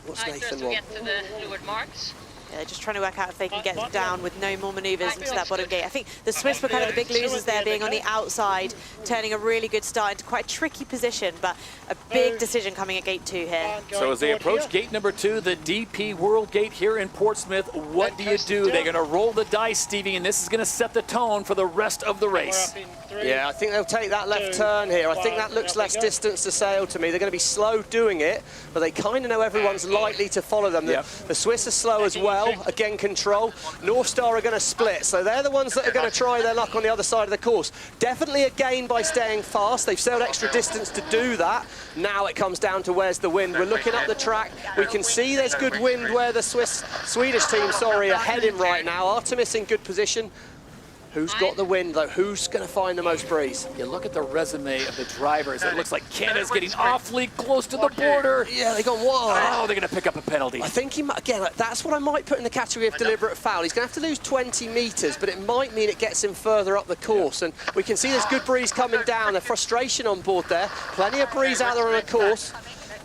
What's Nathan want? Get to the leeward marks. Yeah, they're just trying to work out if they can get down with no more manoeuvres into that bottom gate. I think the Swiss were kind of the big losers there, being on the outside, turning a really good start into quite a tricky position, but a big decision coming at gate 2 here. So as they approach gate number 2, the DP World Gate here in Portsmouth, what do you do? They're going to roll the dice, Stevie, and this is going to set the tone for the rest of the race. Yeah, I think they'll take that left turn here. I think that looks less distance to sail to me. They're going to be slow doing it, but they kind of know everyone's likely to follow them. The Swiss are slow as well. Again, control. North Star are going to split, so they're the ones that are going to try their luck on the other side of the course. Definitely a gain by staying fast. They've sailed extra distance to do that. Now it comes down to where's the wind. We're looking up the track. We can see there's good wind where the Swedish team, are heading right now. Artemis in good position. Who's got the wind, though? Who's going to find the most breeze? You look at the resume of the drivers. It looks like Canada's getting awfully close to the border. Yeah, they got one. Oh, they're going to pick up a penalty. I think he might, again, that's what I might put in the category of deliberate foul. He's going to have to lose 20 metres, but it might mean it gets him further up the course. And we can see there's good breeze coming down. The frustration on board there. Plenty of breeze out there on the course.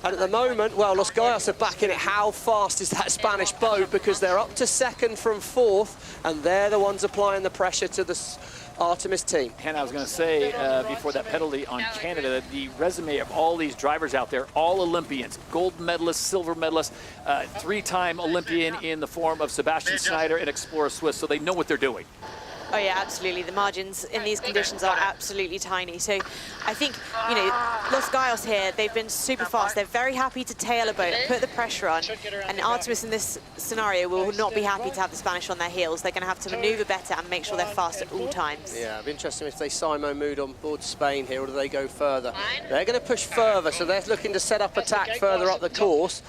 And at the moment, well, Los Gallos are back in it. How fast is that Spanish boat? Because they're up to second from fourth, and they're the ones applying the pressure to the Artemis team. And I was going to say, before that penalty on Canada, the resume of all these drivers out there, all Olympians, gold medalists, silver medalists, 3-time Olympian in the form of Sebastian Schneider and Explorer Swiss, so they know what they're doing. Oh yeah, absolutely. The margins in these conditions are absolutely tiny. So I think, Los Gallos here, they've been super fast. They're very happy to tail a boat, put the pressure on. And Artemis in this scenario will not be happy to have the Spanish on their heels. They're going to have to manoeuvre better and make sure they're fast at all times. Yeah, it'd be interesting if they Simo mood on board Spain here, or do they go further? They're going to push further, so they're looking to set up attack further up the course.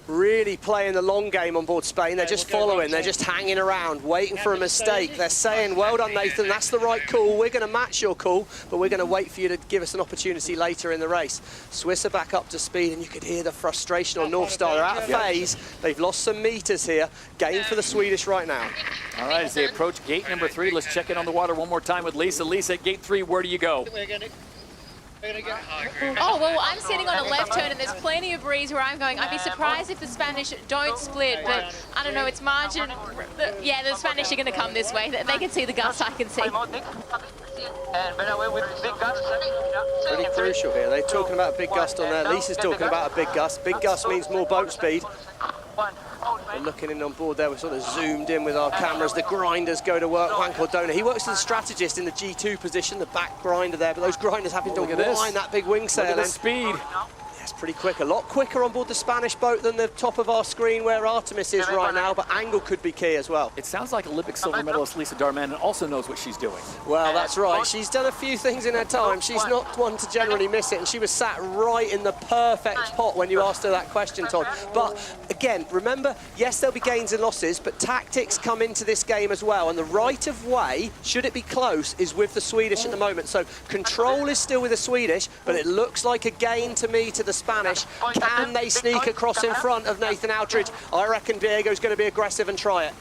Really playing the long game on board Spain. They're just following, they're just hanging around, waiting for a mistake. They're saying, well done, Nathan, that's the right call. We're going to match your call, but we're going to wait for you to give us an opportunity later in the race. Swiss are back up to speed, and you could hear the frustration on North Star. They're out of phase. They've lost some meters here. Gain for the Swedish right now. All right, as they approach gate number 3, let's check in on the water one more time with Lisa. Lisa, at gate 3, where do you go? Oh, well, I'm sitting on a left turn and there's plenty of breeze where I'm going. I'd be surprised if the Spanish don't split, but I don't know, it's margin. Yeah, the Spanish are going to come this way. They can see the gust, I can see. Pretty crucial here. They're talking about a big gust on there. Lisa's talking about a big gust. Big gust means more boat speed. We're looking in on board there, we're sort of zoomed in with our cameras. The grinders go to work. Juan Cordona, he works as a strategist in the G2 position, the back grinder there, but those grinders having to wind that big wing sail in. Look at the speed. It's pretty quick, a lot quicker on board the Spanish boat than the top of our screen where Artemis is right now, but angle could be key as well. It sounds like Olympic silver medalist Lisa Darmanin also knows what she's doing. Well, that's right. She's done a few things in her time. She's not one to generally miss it, and she was sat right in the perfect spot when you asked her that question, Todd. But again, remember, yes, there'll be gains and losses, but tactics come into this game as well, and the right of way, should it be close, is with the Swedish at the moment. So control is still with the Swedish, but it looks like a gain to me to the Spanish. Can they sneak across in front of Nathan Outridge? I reckon Diego's going to be aggressive and try it.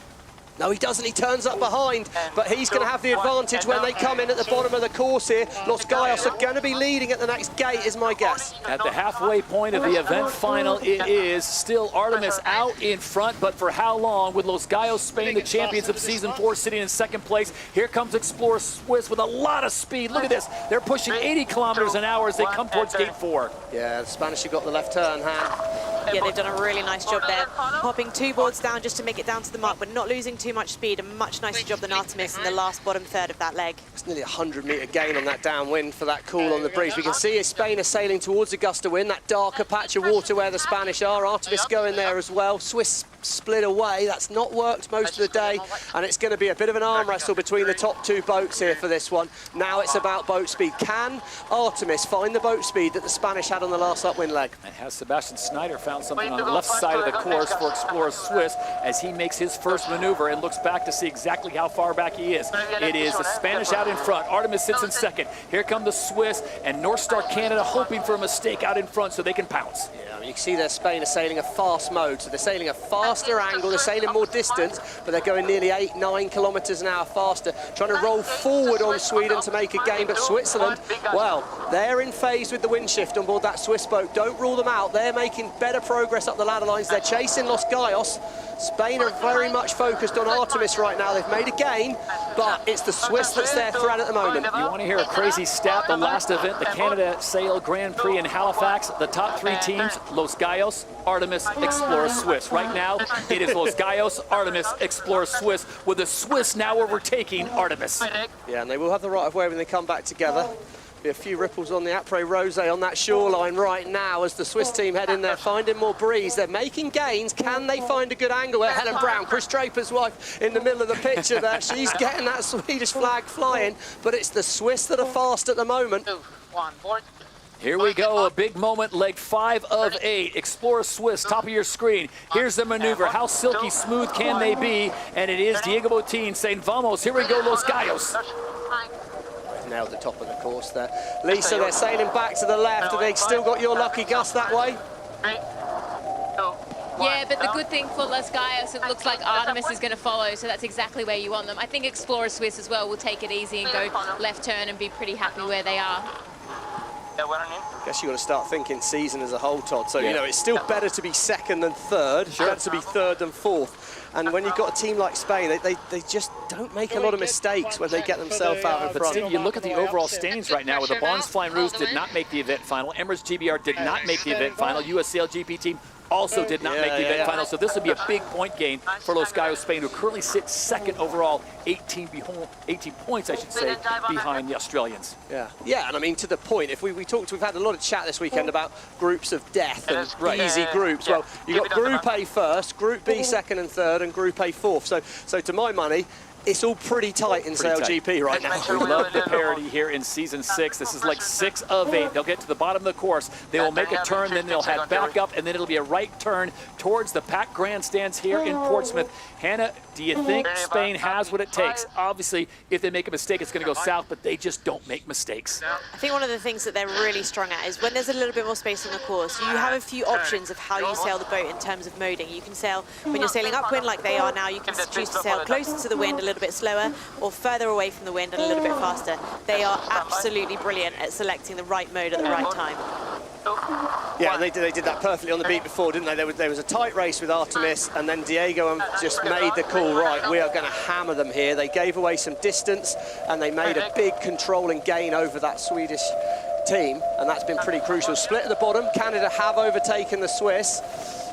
No, he doesn't. He turns up behind, but he's going to have the advantage when they come in at the bottom of the course here. Los Gallos are going to be leading at the next gate, is my guess. At the halfway point of the event final, it is still Artemis out in front, but for how long? With Los Gallos, Spain, the champions of Season 4, sitting in second place. Here comes Explorer Swiss with a lot of speed. Look at this. They're pushing 80 kilometers an hour as they come towards gate 4. Yeah, the Spanish have got the left turn, Han. Yeah, they've done a really nice job there. Hopping 2 boards down just to make it down to the mark, but not losing too much speed. A much nicer job than Artemis in the last bottom third of that leg. It's nearly a 100-metre gain on that downwind for that call on the breeze. We can see as Spain are sailing towards a gust of wind, that darker patch of water where the Spanish are. Artemis going there as well. Swiss split away. That's not worked most of the day, and it's going to be a bit of an arm wrestle between the top 2 boats here for this one. Now it's about boat speed. Can Artemis find the boat speed that the Spanish had on the last upwind leg? And has Sebastian Schneider found something on the left side of the course for Explorer Swiss as he makes his first maneuver and looks back to see exactly how far back he is. It is the Spanish out in front. Artemis sits in second. Here come the Swiss and North Star Canada hoping for a mistake out in front so they can pounce. Yeah, I mean, you can see there Spain are sailing a fast mode, so they're sailing a fast faster angle, they're sailing more distance, but they're going nearly 8-9 kilometres an hour faster, trying to roll forward on Sweden to make a gain. But Switzerland, well, they're in phase with the wind shift on board that Swiss boat. Don't rule them out. They're making better progress up the ladder lines. They're chasing Los Gaios. Spain are very much focused on Artemis right now. They've made a gain, but it's the Swiss that's their threat at the moment. You want to hear a crazy stat? The last event, the Canada Sail Grand Prix in Halifax, the top 3 teams, Los Gaios, Artemis, Explorer, Swiss. Right now, it is Los Gaios, Artemis, Explorer, Swiss, with the Swiss now overtaking Artemis. Yeah, and they will have the right of way when they come back together. Be a few ripples on the Après Rosé on that shoreline right now as the Swiss team head in there, finding more breeze. They're making gains. Can they find a good angle? Helen Brown, Chris Draper's wife, in the middle of the picture there. She's getting that Swedish flag flying, but it's the Swiss that are fast at the moment. Here we go, a big moment, leg 5 of 8. Explorer Swiss, top of your screen. Here's the maneuver. How silky smooth can they be? And it is Diego Botín saying, vamos, here we go, Los Gaios. Nailed the top of the course there. Lisa, they're sailing back to the left. Have they still got your lucky gust that way? Yeah, but the good thing for Los Gaios, it looks like Artemis is going to follow, so that's exactly where you want them. I think Explorer Swiss as well will take it easy and go left turn and be pretty happy where they are. I guess you've got to start thinking season as a whole, Todd. So, you know, it's still better to be second than third, better to be third than fourth. And when you've got a team like Spain, they just don't make a lot of mistakes when they get themselves out in front. But Steve, you look at the overall standings right now, where the Bonds Flying Rouge did not make the event final, Emirates GBR did not make the event final, US SailGP team also did not make the event final, so this would be a big point gain for Los Gaios Spain, who currently sits second overall, 18 points, I should say, behind the Australians. Yeah, and I mean, to the point, if we've had a lot of chat this weekend about groups of death and easy groups. Well, you've got Group A first, Group B second and third, and Group A fourth. So to my money, it's all pretty tight in SailGP right now. We love the parity here in Season 6. This is like 6 of 8. They'll get to the bottom of the course. They will make a turn, then they'll head back up, and then it'll be a right turn towards the packed grandstands here in Portsmouth. Hannah, do you think Spain has what it takes? Obviously, if they make a mistake, it's going to go south, but they just don't make mistakes. I think one of the things that they're really strong at is when there's a little bit more space on the course, you have a few options of how you sail the boat in terms of moding. You can sail, when you're sailing upwind like they are now, you can choose to sail closer to the wind, a little bit slower, or further away from the wind and a little bit faster. They are absolutely brilliant at selecting the right mode at the right time. Yeah, they did that perfectly on the beat before, didn't they? There was a tight race with Artemis, and then Diego just made the call, right, we are going to hammer them here. They gave away some distance, and they made a big controlling gain over that Swedish team, and that's been pretty crucial. Split at the bottom, Canada have overtaken the Swiss.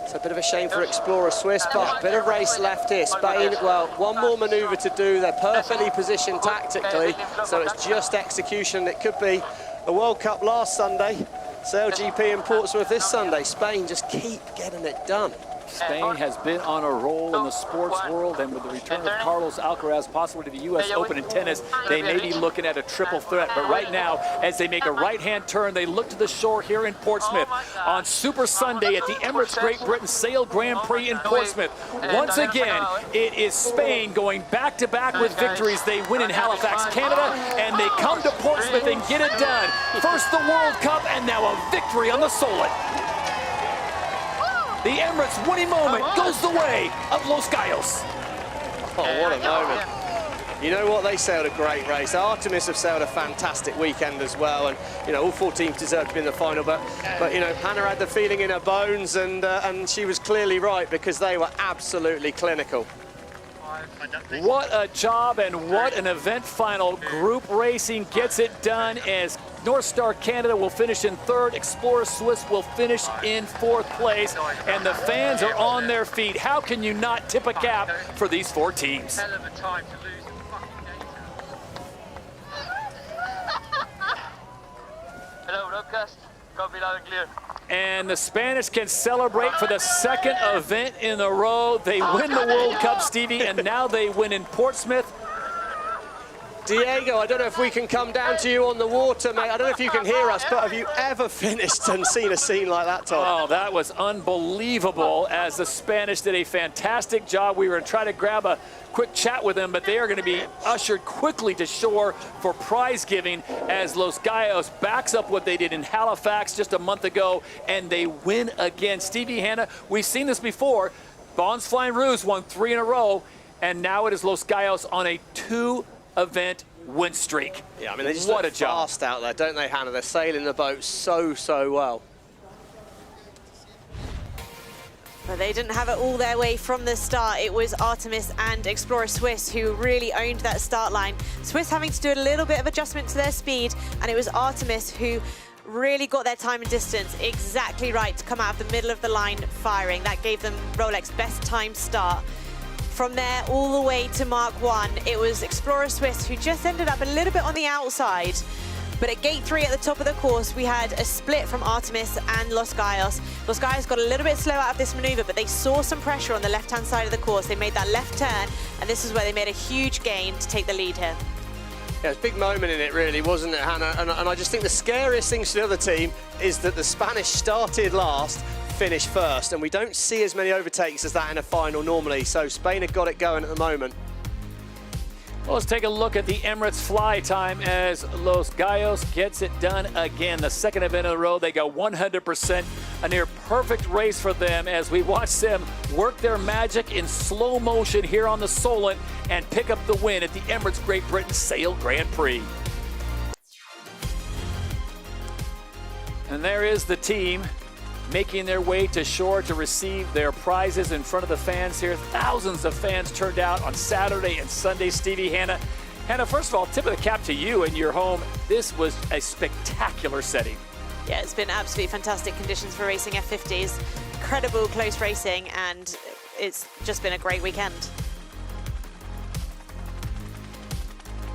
It's a bit of a shame for Explorer Swiss, but a bit of race left here. Spain, well, one more manoeuvre to do. They're perfectly positioned tactically, so it's just execution. It could be a World Cup last Sunday, SailGP in Portsmouth this Sunday. Spain just keep getting it done. Spain has been on a roll in the sports world, and with the return of Carlos Alcaraz possibly to the U.S. Open in tennis, they may be looking at a triple threat. But right now, as they make a right-hand turn, they look to the shore here in Portsmouth on Super Sunday at the Emirates Great Britain Sail Grand Prix in Portsmouth. Once again, it is Spain going back-to-back with victories. They win in Halifax, Canada, and they come to Portsmouth and get it done. First the World Cup, and now a victory on the Solent. The Emirates winning moment goes the way of Los Gaios. Oh, what a moment. You know what? They sailed a great race. Artemis have sailed a fantastic weekend as well, and you know all 4 teams deserve to be in the final. But you know, Hannah had the feeling in her bones, and she was clearly right because they were absolutely clinical. What a job and what an event final. Group racing gets it done as North Star Canada will finish in 3rd, Explorer Swiss will finish in 4th place, and the fans are on their feet. How can you not tip a cap for these 4 teams? Hello, broadcast. Copy loud and clear. And the Spanish can celebrate for the 2nd event in a row. They win the World Cup, Stevie, and now they win in Portsmouth. Diego, I don't know if we can come down to you on the water, mate. I don't know if you can hear us, but have you ever finished and seen a scene like that, Tom? Oh, that was unbelievable as the Spanish did a fantastic job. We were going to try to grab a quick chat with them, but they are going to be ushered quickly to shore for prize giving as Los Gaios backs up what they did in Halifax just a month ago, and they win again. Stevie, Hannah, we've seen this before. Bons Flying Rouge won 3 in a row, and now it is Los Gallos on a 2-event win streak. Yeah, I mean, they just what look a job. fast out there, don't they, Hannah? They're sailing the boat so well. But they didn't have it all their way from the start. It was Artemis and Explorer Swiss who really owned that start line. Swiss having to do a little bit of adjustment to their speed, and it was Artemis who really got their time and distance exactly right to come out of the middle of the line firing. That gave them Rolex best time start. From there all the way to Mark 1, it was Explorer Swiss who just ended up a little bit on the outside. But at gate 3 at the top of the course, we had a split from Artemis and Los Gallos. Los Gallos got a little bit slow out of this maneuver, but they saw some pressure on the left-hand side of the course. They made that left turn, and this is where they made a huge gain to take the lead here. Yeah, it was a big moment in it, really, wasn't it, Hannah? And I just think the scariest thing to the other team is that the Spanish started last, finished first, and we don't see as many overtakes as that in a final normally. So Spain have got it going at the moment. Well, let's take a look at the Emirates fly time as Los Gallos gets it done again. The second event in a row, they go 100%. A near perfect race for them as we watch them work their magic in slow motion here on the Solent and pick up the win at the Emirates Great Britain Sail Grand Prix. And there is the team making their way to shore to receive their prizes in front of the fans here. Thousands of fans turned out on Saturday and Sunday. Stevie, Hannah, first of all, tip of the cap to you and your home. This was a spectacular setting. Yeah, it's been absolutely fantastic conditions for racing F50s. Incredible close racing, and it's just been a great weekend.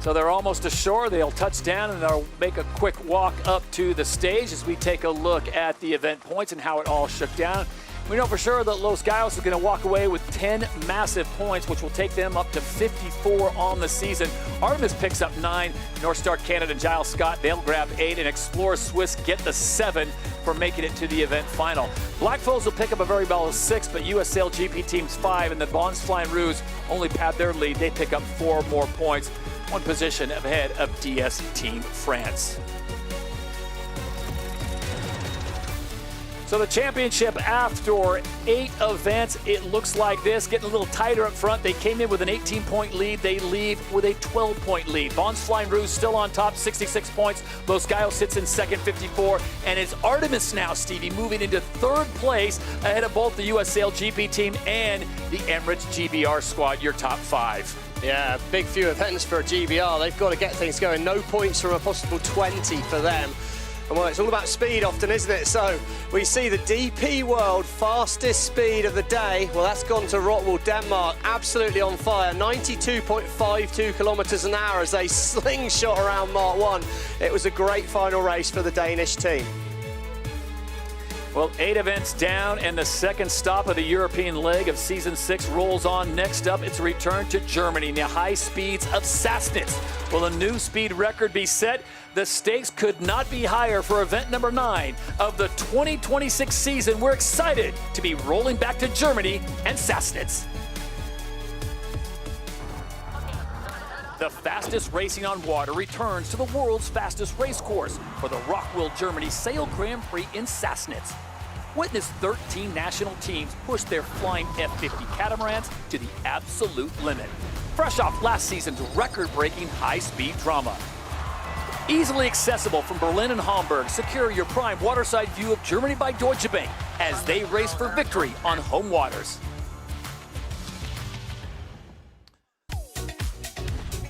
So they're almost ashore. They'll touch down and they'll make a quick walk up to the stage as we take a look at the event points and how it all shook down. We know for sure that Los Gallos is going to walk away with 10 massive points, which will take them up to 54 on the season. Artemis picks up 9. North Star Canada and Giles Scott, they'll grab 8. And Explorer Swiss get the 7 for making it to the event final. Black Foes will pick up a very valid 6, but US SailGP teams 5, and the Bons Flying Rouge only pad their lead. They pick up 4 more points, 1 position ahead of DS Team France. So the championship after 8 events, it looks like this, getting a little tighter up front. They came in with an 18-point lead. They leave with a 12-point lead. Bons Flying Rouge still on top, 66 points. Los Gallos sits in second, 54. And it's Artemis now, Stevie, moving into 3rd place ahead of both the US SailGP team and the Emirates GBR squad, your top 5. Yeah, big few events for a GBR. They've got to get things going. No points from a possible 20 for them. And well, it's all about speed often, isn't it? So we see the DP World fastest speed of the day. Well, that's gone to Rottwell, Denmark. Absolutely on fire. 92.52 kilometers an hour as they slingshot around Mark 1. It was a great final race for the Danish team. Well, 8 events down, and the second stop of the European leg of Season 6 rolls on. Next up, it's a return to Germany, the high speeds of Sassnitz. Will a new speed record be set? The stakes could not be higher for event number 9 of the 2026 season. We're excited to be rolling back to Germany and Sassnitz. The fastest racing on water returns to the world's fastest race course for the Rockville, Germany Sail Grand Prix in Sassnitz. Witness 13 national teams push their flying F50 catamarans to the absolute limit. Fresh off last season's record-breaking high-speed drama. Easily accessible from Berlin and Hamburg, secure your prime waterside view of Germany by Deutsche Bank as they race for victory on home waters.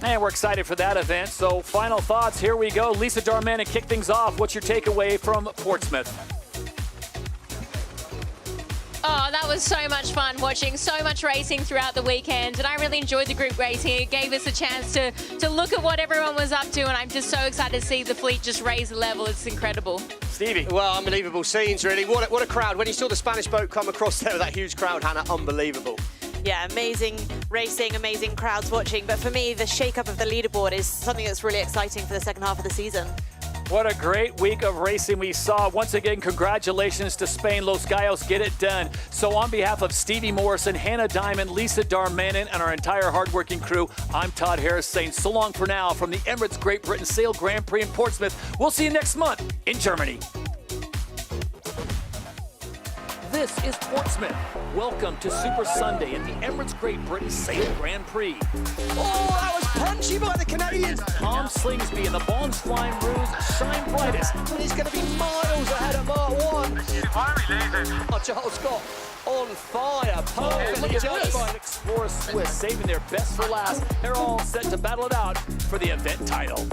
And we're excited for that event. So final thoughts, here we go. Lisa Darmanin, kick things off. What's your takeaway from Portsmouth? Oh, that was so much fun watching so much racing throughout the weekend, and I really enjoyed the group racing. It gave us a chance to look at what everyone was up to, and I'm just so excited to see the fleet just raise the level. It's incredible. Stevie. Well, unbelievable scenes, really. What a crowd. When you saw the Spanish boat come across there with that huge crowd, Hannah, unbelievable. Yeah, amazing racing, amazing crowds watching. But for me, the shake-up of the leaderboard is something that's really exciting for the second half of the season. What a great week of racing we saw. Once again, congratulations to Spain. Los Gallos get it done. So on behalf of Stevie Morrison, Hannah Diamond, Lisa Darmanin, and our entire hardworking crew, I'm Todd Harris saying so long for now from the Emirates Great Britain Sail Grand Prix in Portsmouth. We'll see you next month in Germany. This is Portsmouth. Welcome to Super Sunday in the Emirates Great Britain Sail Grand Prix. Oh, that was punchy by the Canadians. Tom Slingsby and the Bonds Flying Roos shine brightest, but he's going to be miles ahead of Mark 1. Why are we losing? Oh, Charles Scott on fire. Perfectly judged by Explorer Swiss, saving their best for last. They're all set to battle it out for the event title.